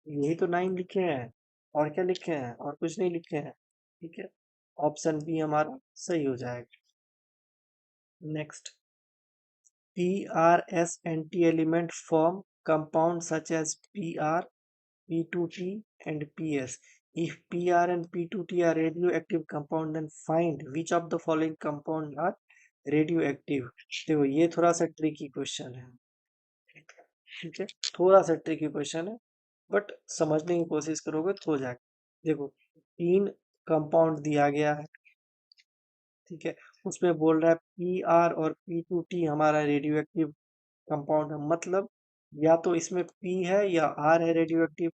यही तो 9 लिखे हैं, और क्या लिखे हैं? और कुछ नहीं लिखे हैं। ठीक है, ऑप्शन बी हमारा सही हो जाएगा। Next. PRS anti element form compound such as PR, P2T and PS. If PR and P2T are radioactive compound, then find which of the following compound are radioactive. देखो ये थोड़ा सा ट्रिकी क्वेश्चन है। ठीक है, थोड़ा सा ट्रिकी क्वेश्चन है, बट समझने की कोशिश करोगे तो हो जाएगा। देखो 3 कंपाउंड दिया गया है, ठीक है, उसमें बोल रहा है PR और P2T हमारा रेडियो एक्टिव कंपाउंड है। मतलब या तो इसमें P है या R है रेडियो एक्टिव,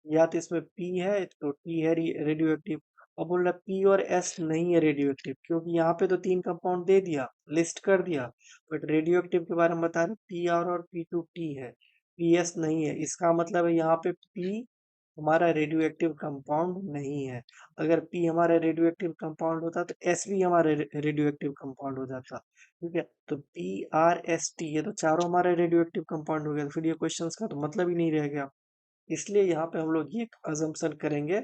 या तो इसमें P है तो T है रेडियो एक्टिव। अब बोल रहा है P और S नहीं है रेडियो एक्टिव, क्योंकि यहाँ पे तो 3 कंपाउंड दे दिया, लिस्ट कर दिया, बट रेडियो एक्टिव के बारे में बता रहे PR और P2T है, PS नहीं है। इसका मतलब है यहाँ पे P हमारा रेडियो एक्टिव कंपाउंड नहीं है। अगर P हमारा रेडियो एक्टिव कंपाउंड होता तो S भी हमारा रेडियो एक्टिव कंपाउंड हो जाता। ठीक है, तो PRST ये तो चारों हमारे रेडियो एक्टिव कंपाउंड हो गया, तो फिर ये क्वेश्चंस का तो मतलब ही नहीं रह गया। इसलिए यहाँ पे हम लोग ये अजम्पशन करेंगे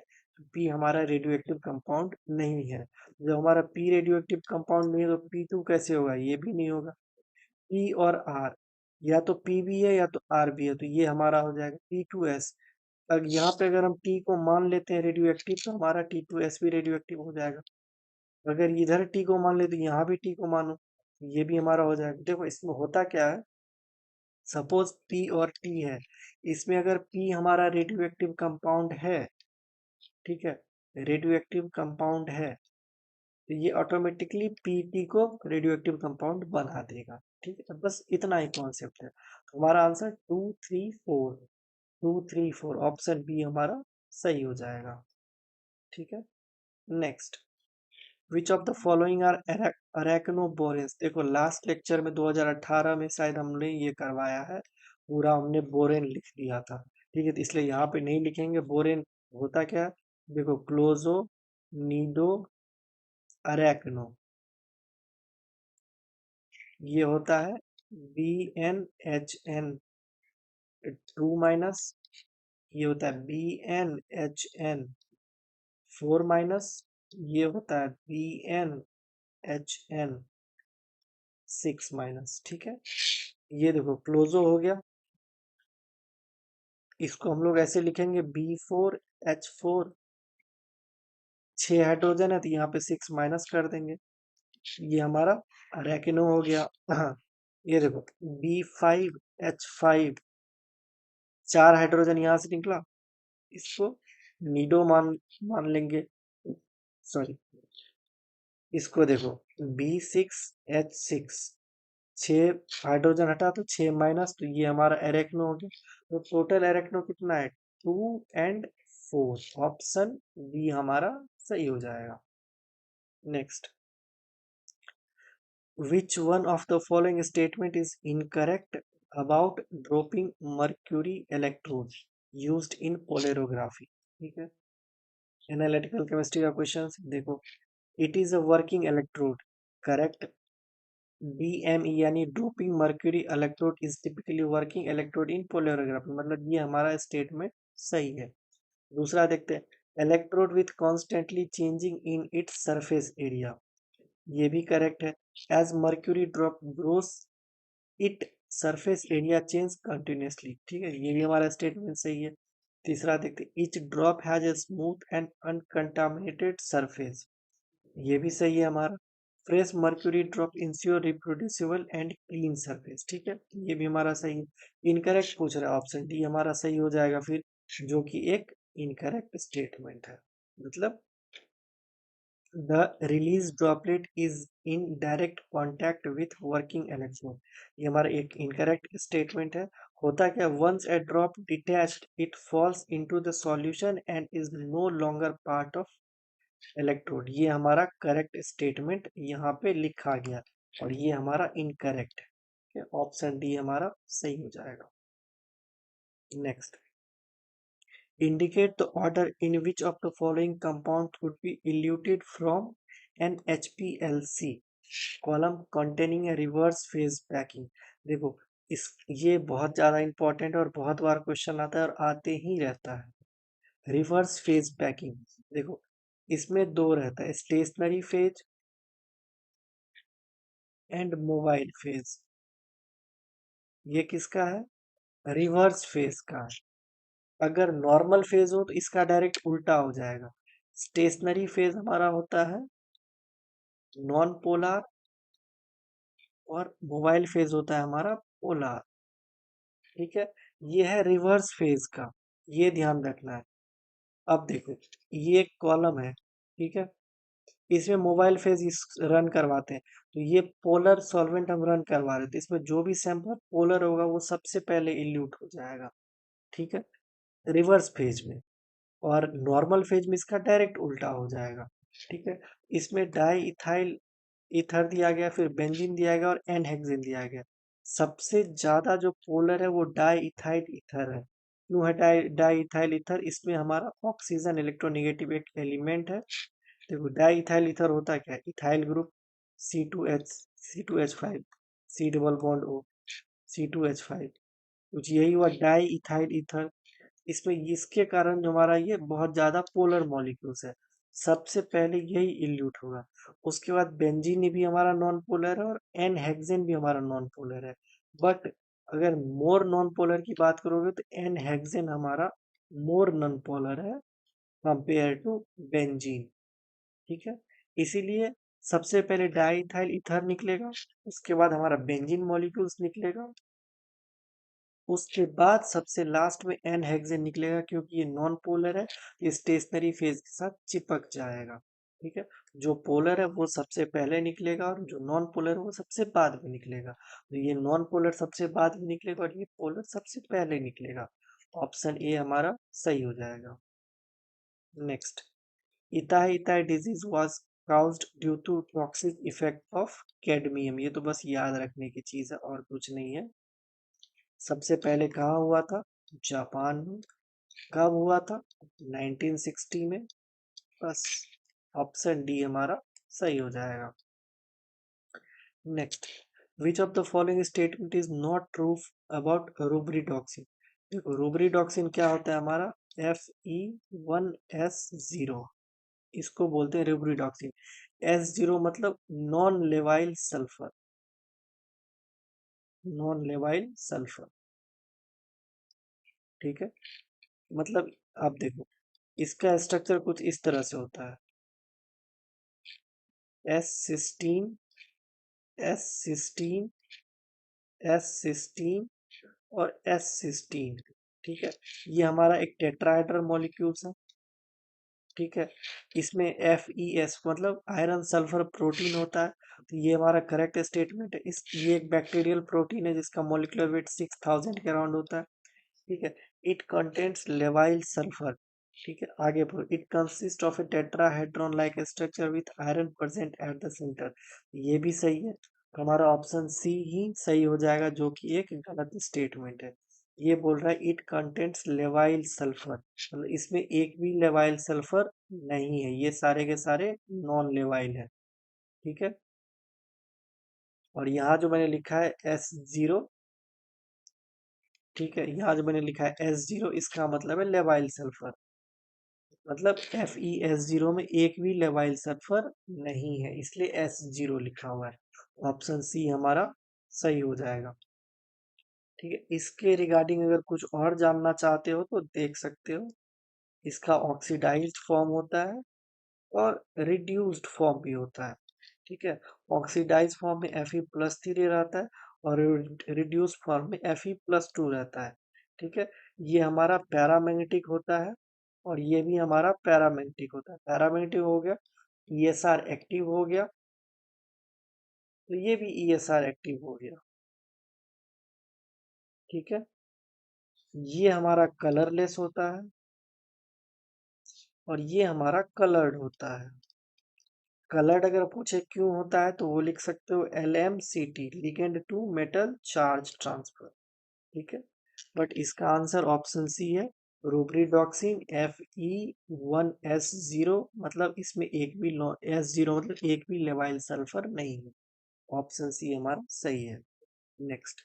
P हमारा रेडियो एक्टिव कंपाउंड नहीं है। जब हमारा P रेडियो एक्टिव कंपाउंड नहीं है तो P2 कैसे होगा? ये भी नहीं होगा। P और R, या तो P भी है या तो R भी है, तो ये हमारा हो जाएगा T2S। अब यहाँ पे अगर हम T को मान लेते हैं रेडियो एक्टिव, तो हमारा T2S भी रेडियो एक्टिव हो जाएगा। अगर इधर T को मान ले तो यहाँ भी T को मानो, ये भी हमारा हो जाएगा। देखो इसमें होता क्या है, सपोज P और T है, इसमें अगर P हमारा रेडियो एक्टिव कंपाउंड है, ठीक है, रेडियो एक्टिव कंपाउंड है, तो ये ऑटोमेटिकली Pt को रेडियो एक्टिव कंपाउंड बना देगा। ठीक है, बस इतना ही कॉन्सेप्ट है। तो हमारा आंसर 2 3 4, 2 3 4 ऑप्शन बी हमारा सही हो जाएगा। ठीक है, next. Which of the following are arachnoboranes? देखो लास्ट लेक्चर में 2018 में शायद हमने ये करवाया है, पूरा हमने बोरेन लिख दिया था। ठीक है, तो इसलिए यहाँ पे नहीं लिखेंगे। बोरेन होता क्या है? देखो क्लोजो नीडो अरेक्नो, ये होता है BnHn 2 माइनस, ये होता है BnHn 4 माइनस, ये होता है BnHn 6 माइनस। ठीक है, ये देखो क्लोजो हो गया, इसको हम लोग ऐसे लिखेंगे B4H4, 6 हाइड्रोजन है तो यहाँ पे 6 माइनस कर देंगे, ये हमारा रेकिनो हो गया। हाँ, ये देखो B5H5, 4 हाइड्रोजन यहाँ से निकला, इसको नीडो मान मान लेंगे, सॉरी, इसको देखो B6H6, 6 हाइड्रोजन हटा तो 6 माइनस, तो ये हमारा एरेक्नो हो गया। तो टोटल एरेक्नो कितना है? 2 और 4, ऑप्शन बी हमारा सही हो जाएगा। Next. Which one of the following statement is incorrect about dropping mercury electrode used in polarography? ठीक है, एनालिटिकल केमिस्ट्री का क्वेश्चन देखो, it is a working electrode, correct. DME यानी dropping mercury electrode is typically working electrode in polarography, मतलब ये हमारा स्टेटमेंट सही है। दूसरा देखते हैं, electrode with constantly changing in its surface area, ये भी करेक्ट है। As mercury drop grows it surface area change continuously, ठीक है, ये भी हमारा स्टेटमेंट सही है। तीसरा देखते हैं, each drop has a smooth and uncontaminated surface, ये भी सही है हमारा। Fresh mercury drop ensure reproducible and clean surface, ठीक है, ये भी हमारा सही है। इनकरेक्ट पूछ रहा है, ऑप्शन डी हमारा सही हो जाएगा फिर, जो कि एक इनकरेक्ट स्टेटमेंट है। मतलब the release droplet is in direct contact with working electrode, ये हमारा एक इनकरेक्ट स्टेटमेंट है। होता क्या, once a drop detached it falls into the solution and is no longer part of electrode, ये हमारा करेक्ट स्टेटमेंट यहाँ पे लिखा गया और ये हमारा इनकरेक्ट है। ऑप्शन डी हमारा सही हो जाएगा। Next, indicate the order in which of the following compounds would be eluted from an HPLC column containing a reverse phase packing। देखो, इस ये बहुत ज्यादा इंपॉर्टेंट और बहुत बार क्वेश्चन आता है और आते ही रहता है। रिवर्स फेज पैकिंग, देखो इसमें दो रहता है, stationary phase and mobile phase. ये किसका है, रिवर्स फेज का है। अगर नॉर्मल फेज हो तो इसका डायरेक्ट उल्टा हो जाएगा। स्टेशनरी फेज हमारा होता है नॉन पोलर और मोबाइल फेज होता है हमारा पोलर, ठीक है। ये है रिवर्स फेज का, ये ध्यान रखना है। अब देखो, ये एक कॉलम है, ठीक है, इसमें मोबाइल फेज रन करवाते हैं, तो ये पोलर सॉल्वेंट हम रन करवा रहे थे, इसमें जो भी सैंपल पोलर होगा वो सबसे पहले इल्यूट हो जाएगा, ठीक है, रिवर्स फेज में। और नॉर्मल फेज में इसका डायरेक्ट उल्टा हो जाएगा, ठीक है। इसमें डाई इथाइल ईथर दिया गया, फिर बेंजीन दिया गया और एन हेक्सेन दिया गया। सबसे ज्यादा जो पोलर है वो डाई इथाइल ईथर है। क्यों है डाई इथाइल ईथर, इसमें हमारा ऑक्सीजन इलेक्ट्रोनेगेटिव एक एलिमेंट है। देखो डाई इथाइल ईथर होता क्या है, ethyl group C2H5 C double bond O C2H5, कुछ यही हुआ डाई इथाइल ईथर। इसमें इसके कारण जो हमारा ये बहुत ज्यादा पोलर मॉलिक्यूल्स है, सबसे पहले यही इल्यूट होगा। उसके बाद बेंजीन भी हमारा नॉन पोलर है और एन हेक्सेन भी हमारा नॉन पोलर है। बट अगर मोर नॉन पोलर की बात करोगे तो एन हेक्सेन हमारा मोर नॉन पोलर है कंपेयर टू बेंजीन, ठीक है। इसीलिए सबसे पहले डाईथाइल ईथर निकलेगा, उसके बाद हमारा बेंजीन मॉलिक्यूल्स निकलेगा, उसके बाद सबसे लास्ट में एन हेक्सेन निकलेगा, क्योंकि ये नॉन पोलर है, ये स्टेशनरी फेज के साथ चिपक जाएगा, ठीक है। जो पोलर है वो सबसे पहले निकलेगा और जो नॉन पोलर है वो सबसे बाद में निकलेगा, तो ये नॉन पोलर सबसे बाद में निकलेगा और ये पोलर सबसे पहले निकलेगा। ऑप्शन ए हमारा सही हो जाएगा। Next, Itai Itai disease was caused due to toxic effect of cadmium, ये तो बस याद रखने की चीज है और कुछ नहीं है। सबसे पहले कहाँ हुआ था, जापान में। कब हुआ था, 1960 में। बस ऑप्शन डी हमारा सही हो जाएगा। Next, which of the following statement is not true about rubredoxin. देखो रुब्रीडॉक्सिन क्या होता है हमारा, Fe1S0, इसको बोलते हैं रुब्रीडॉक्सिन। S0 मतलब नॉन लेवाइल सल्फर, नॉन लेवाइल सल्फर, ठीक है। मतलब आप देखो, इसका स्ट्रक्चर कुछ इस तरह से होता है, S16 S16 S16 और S16, ठीक है। ये हमारा एक टेट्राहेड्रल मॉलिक्यूल्स है, ठीक है। इसमें FeS मतलब आयरन सल्फर प्रोटीन होता है, तो ये हमारा करेक्ट स्टेटमेंट है। इस ये एक बैक्टीरियल प्रोटीन है जिसका मॉलिक्यूलर वेट 6000 के अराउंड होता है, ठीक है। इट कंटेन्स लेवाइल सल्फर, ठीक है। आगे बढ़ो, it consist of A tetrahedron like structure with iron present at the centre, ये भी सही है। हमारा ऑप्शन सी ही सही हो जाएगा, जो कि एक गलत स्टेटमेंट है। ये बोल रहा है इट कंटेंट्स लेवाइल सल्फर, मतलब इसमें एक भी लेवाइल सल्फर नहीं है, ये सारे के सारे नॉन लेवाइल है। ठीक है, और यहाँ जो मैंने लिखा है S0, ठीक है, यहाँ जो मैंने लिखा है S0, इसका मतलब है लेवाइल सल्फर, मतलब FeS0 में एक भी लेवाइल सल्फर नहीं है, इसलिए S0 लिखा हुआ है। ऑप्शन सी हमारा सही हो जाएगा। ठीक है, इसके रिगार्डिंग अगर कुछ और जानना चाहते हो तो देख सकते हो। इसका ऑक्सीडाइज्ड फॉर्म होता है और रिड्यूस्ड फॉर्म भी होता है। ठीक है, ऑक्सीडाइज फॉर्म में Fe+3 रहता है और रिड्यूस फॉर्म में Fe+2 रहता है। ठीक है, ये हमारा पैरामैग्नेटिक होता है और ये भी हमारा पैरामैग्नेटिक होता है। पैरामैग्नेटिक हो गया, ESR एक्टिव हो गया, तो ये भी ESR एक्टिव हो गया। ठीक है, ये हमारा कलरलेस होता है और ये हमारा कलर्ड होता है। कलर्ड अगर पूछे क्यों होता है तो वो लिख सकते हो LMCT, ligand to metal charge transfer. ठीक है, बट इसका आंसर ऑप्शन सी है, रूब्रिडॉक्सिन Fe1S0, मतलब इसमें एक भी S0 मतलब एक भी लेवाइल सल्फर नहीं है। ऑप्शन सी हमारा सही है। Next,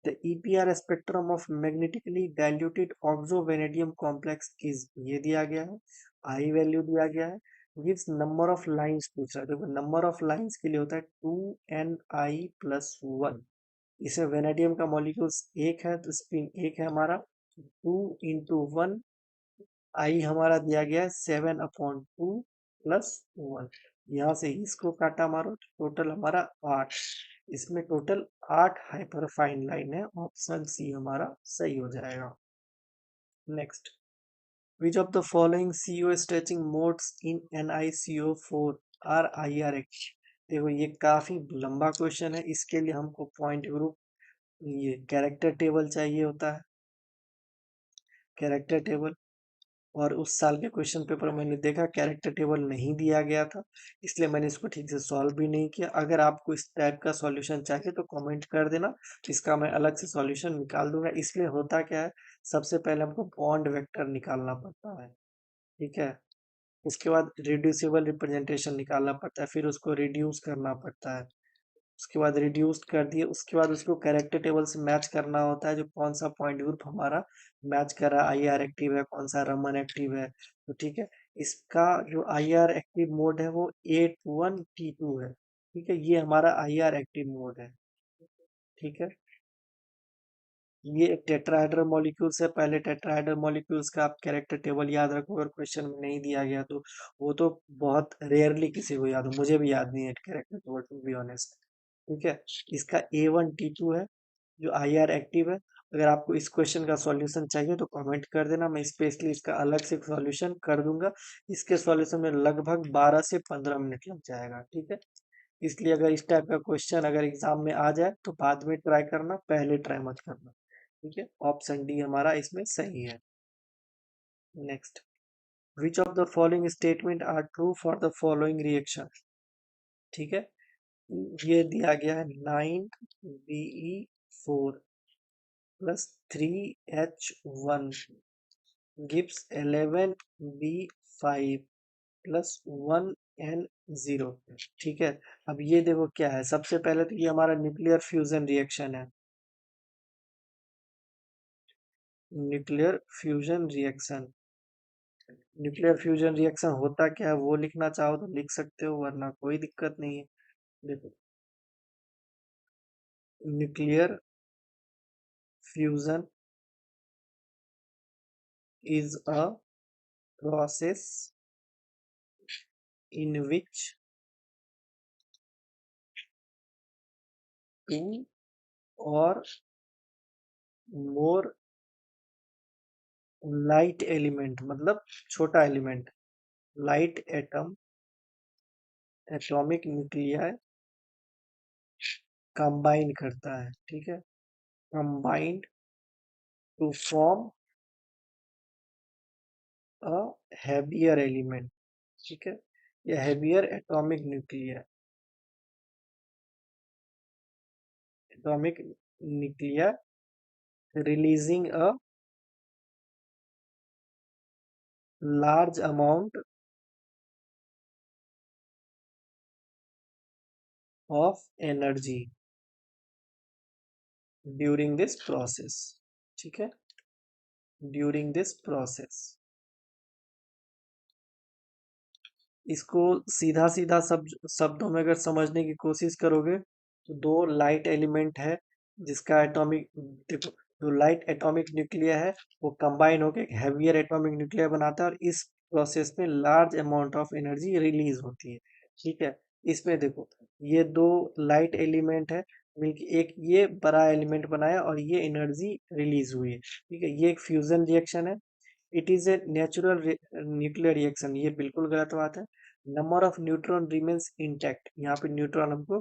the EPR spectrum of magnetically diluted oxo complex is, ये दिया गया है, आई वैल्यू दिया गया है, गिव्स नंबर ऑफ लाइंस पूछ रहा है। देखो नंबर ऑफ लाइंस के लिए होता है 2Ni+1। इसमें वेनेडियम का मॉलिक्यूल्स एक है तो स्पिन एक है हमारा, 2 × 1, आई हमारा दिया गया है 7/2+1। यहाँ से इसको काटा मारो तो टोटल हमारा 8, इसमें टोटल 8 हाइपरफाइन लाइन है। ऑप्शन सी हमारा सही हो जाएगा। Next, which of the following CO stretching modes in NiCO4 are IRH। देखो ये काफी लंबा क्वेश्चन है, इसके लिए हमको पॉइंट ग्रुप, ये कैरेक्टर टेबल चाहिए होता है, कैरेक्टर टेबल। और उस साल के क्वेश्चन पेपर मैंने देखा कैरेक्टर टेबल नहीं दिया गया था, इसलिए मैंने इसको ठीक से सॉल्व भी नहीं किया। अगर आपको इस टाइप का सॉल्यूशन चाहिए तो कमेंट कर देना, इसका मैं अलग से सॉल्यूशन निकाल दूंगा। इसमें होता क्या है, सबसे पहले हमको बॉन्ड वेक्टर निकालना पड़ता है। ठीक है, उसके बाद रिड्यूसिबल रिप्रेजेंटेशन निकालना पड़ता है, फिर उसको रिड्यूस करना पड़ता है, उसके बाद रिड्यूस कर दिए, उसके बाद उसको कैरेक्टर टेबल से मैच करना होता है, जो कौन सा पॉइंट ग्रुप हमारा मैच कर रहा है, IR एक्टिव है, कौन सा रमन एक्टिव है। तो ठीक है, इसका जो IR एक्टिव मोड है वो 81T2 है। ठीक है, ये हमारा IR एक्टिव मोड है। ठीक है, ये एक टेट्राहेड्रल मॉलिक्यूल्स है। पहले टेट्राहेड्रल मॉलिक्यूल्स का आप कैरेक्टर टेबल याद रखो, अगर क्वेश्चन में नहीं दिया गया तो वो तो बहुत रेयरली किसी को याद हो, मुझे भी याद नहीं है character table, to be honest. ठीक है, इसका A1T2 है जो IR एक्टिव है। अगर आपको इस क्वेश्चन का सॉल्यूशन चाहिए तो कमेंट कर देना, मैं स्पेशली इसका अलग से सॉल्यूशन कर दूंगा। इसके सॉल्यूशन में लगभग 12 से 15 मिनट लग जाएगा। ठीक है, इसलिए अगर इस टाइप का क्वेश्चन अगर एग्जाम में आ जाए तो बाद में ट्राई करना, पहले ट्राई मत करना। ठीक है, ऑप्शन डी हमारा इसमें सही है। Next, which of the following statement are true for the following reaction. ठीक है, ये दिया गया है 9Be4+3H1 गिव्स 11B5+1N0। ठीक है, अब ये देखो क्या है, सबसे पहले तो ये हमारा न्यूक्लियर फ्यूजन रिएक्शन है। Nuclear fusion reaction, nuclear fusion reaction होता क्या है वो लिखना चाहो तो लिख सकते हो, वरना कोई दिक्कत नहीं है। देखो, nuclear fusion is a process in which two or more light element, मतलब छोटा element, light atom, atomic nuclei combine करता है। ठीक है, combined to form a heavier element. ठीक है, यह heavier atomic nuclei, atomic nuclei releasing a large amount of energy during this process. ठीक है, during this process. इसको सीधा सीधा शब्दों में अगर समझने की कोशिश करोगे तो दो लाइट एलिमेंट है जिसका एटॉमिक, देखो जो लाइट एटॉमिक न्यूक्लियर है वो कंबाइन होकर एक हैवियर एटॉमिक न्यूक्लियर बनाता है और इस प्रोसेस में large amount of energy release होती है। ठीक है, इसमें देखो ये दो लाइट एलिमेंट है मिलकर एक ये बड़ा एलिमेंट बनाया और ये एनर्जी रिलीज हुई है। ठीक है, ये एक फ्यूजन रिएक्शन है। It is a natural nuclear reaction, ये बिल्कुल गलत बात है। Number of neutron remains intact, यहाँ पे न्यूट्रॉन हमको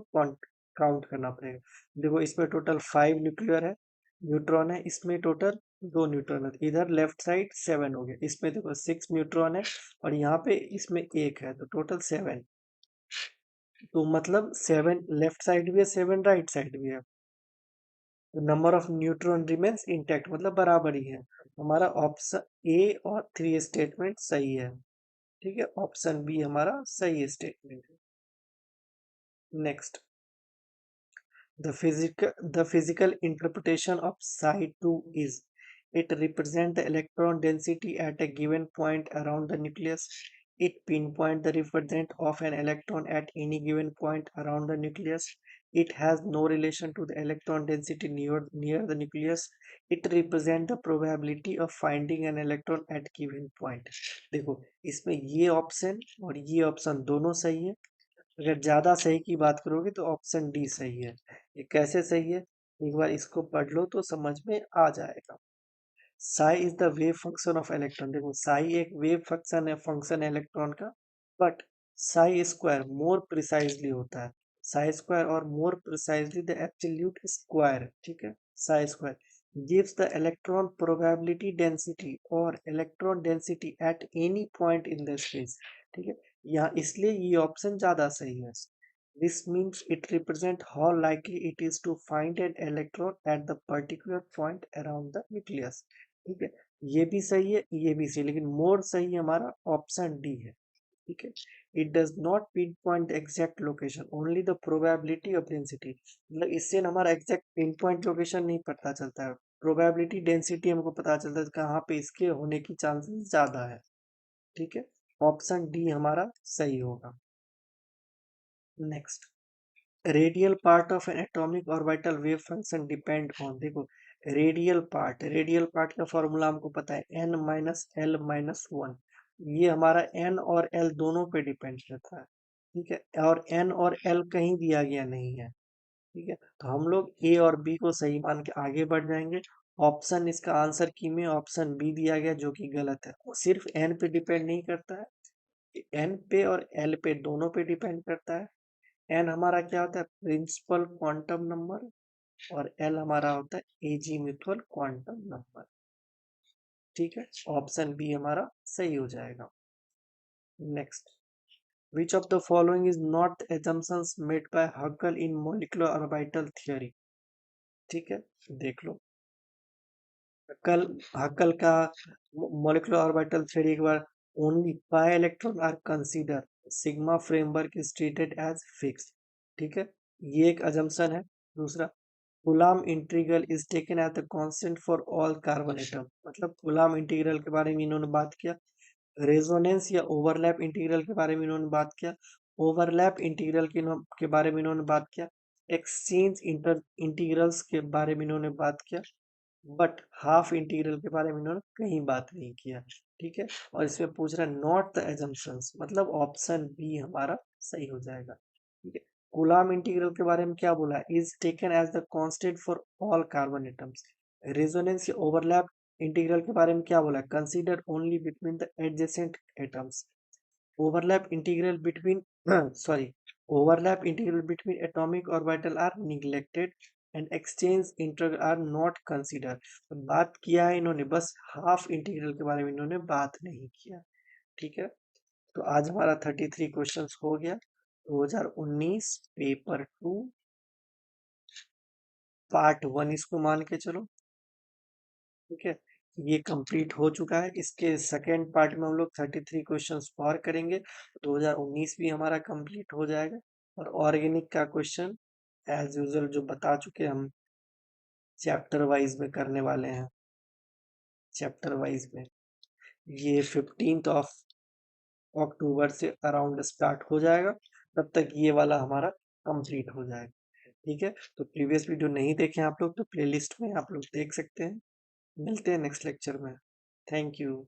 काउंट करना पड़ेगा। देखो इसमें टोटल 5 न्यूक्लियर है, न्यूट्रॉन है, इसमें टोटल 2 न्यूट्रॉन है, इधर लेफ्ट साइड 7 हो गया, इसमें देखो 6 न्यूट्रॉन है और यहाँ पे इसमें 1 है, तो टोटल 7। तो मतलब 7 लेफ्ट साइड भी है, 7 राइट साइड भी है। Number of neutron remains intact मतलब बराबर ही है। हमारा ऑप्शन ए और 3 स्टेटमेंट सही है। ठीक है, ऑप्शन बी हमारा सही स्टेटमेंट है। Next, the physical interpretation of psi 2 is it represents the electron density at a given point around the nucleus. It pinpoints the represent of an electron at any given point around the nucleus. It has no relation to the electron density near the nucleus. It represents the probability of finding an electron at given point. देखो इसमें ये option और ये option दोनों सही है। अगर ज्यादा सही की बात करोगे तो ऑप्शन डी सही है। ये कैसे सही है, एक बार इसको पढ़ लो तो समझ में आ जाएगा। Sai is the wave function of electron, देखो साई एक वेव फंक्शन है इलेक्ट्रॉन का, but Sai square more precisely होता है। साई स्क्वायर और more precisely the absolute square, ठीक है, Sai square gives the electron probability density और electron density at any point in the space। ठीक है, यहाँ इसलिए ये ऑप्शन ज्यादा सही है। This means it represents how likely it is to find an electron at the particular point around the nucleus। ठीक है, ये भी सही है, ये भी सही, लेकिन मोर सही हमारा ऑप्शन डी है। ठीक है, it does not pin point exact location, only the probability of density, मतलब इससे हमारा एग्जैक्ट पिन पॉइंट लोकेशन नहीं पता चलता है, प्रोबेबिलिटी डेंसिटी हमको पता चलता है कहाँ पे इसके होने की चांसेस ज्यादा है। ठीक है, ऑप्शन डी हमारा सही होगा। Next, radial part of N atomic orbital wave function depend on, देखो रेडियल पार्ट का फॉर्मूला हमको पता है n माइनस एल माइनस 1, ये हमारा n और l दोनों पे डिपेंड करता है। ठीक है, और n और l कहीं दिया गया नहीं है। ठीक है, तो हम लोग a और b को सही मान के आगे बढ़ जाएंगे। ऑप्शन इसका आंसर की में ऑप्शन बी दिया गया जो कि गलत है, वो सिर्फ n पे डिपेंड नहीं करता है, n पे और l पे दोनों पे डिपेंड करता है। एन हमारा क्या होता है, प्रिंसिपल क्वांटम नंबर, और एल हमारा होता है एजीम्यूथुअल क्वांटम नंबर। ठीक है, ऑप्शन बी हमारा सही हो जाएगा। Next, which of the following is not assumptions made by Huckel in molecular orbital theory. ठीक है, देख लो हकल हकल का मोलिकुलर ऑर्बिटल थ्योरी एक बार, only pi electron are consider sigma framework is treated as fix. ठीक है, ये एक अजम्पशन है। दूसरा, coulomb integral is taken as the constant for all carbon atom, मतलब कूलाम इंटीग्रल के बारे में इन्होंने बात किया। रेजोनेंस या ओवरलैप इंटीग्रल के बारे में इन्होंने बात किया। ओवरलैप इंटीग्रल के बारे में इन्होंने बात किया। एक्सचेंज इंटीग्रल्स के बारे में इन्होंने बात किया, बट हाफ इंटीग्रल के बारे में इन्होंने कहीं बात नहीं किया। ठीक है, और इसमें पूछ रहा है नॉट द एजम्पशंस, मतलब ऑप्शन बी हमारा सही हो जाएगा। ठीक है, कूलाम इंटीग्रल के बारे में क्या बोला, is taken as the constant for all carbon atoms. Resonance या ओवरलैप इंटीग्रल के बारे में क्या बोला, consider only between the adjacent atoms. overlap integral between sorry overlap integral between atomic orbital are neglected and exchange integral are not considered। तो बात किया है इन्होंने, बस हाफ इंटीग्रल के बारे में इन्होंने बात नहीं किया। ठीक है, तो आज हमारा 33 क्वेश्चंस हो गया। 2019 पेपर 2 पार्ट 1 इसको मान के चलो, ठीक है। ये कंप्लीट हो चुका है। इसके सेकेंड पार्ट में हम लोग 33 क्वेश्चंस और करेंगे, 2019 भी हमारा कंप्लीट हो जाएगा। और ऑर्गेनिक का क्वेश्चन एज यूजुअल जो बता चुके हम, चैप्टर वाइज में करने वाले हैं। चैप्टर वाइज में ये 15 ऑफ अक्टूबर से अराउंड स्टार्ट हो जाएगा, तब तक ये वाला हमारा कंप्लीट हो जाएगा, ठीक है। तो प्रीवियस वीडियो नहीं देखे आप लोग तो प्लेलिस्ट में आप लोग देख सकते हैं। मिलते हैं नेक्स्ट लेक्चर में। Thank you.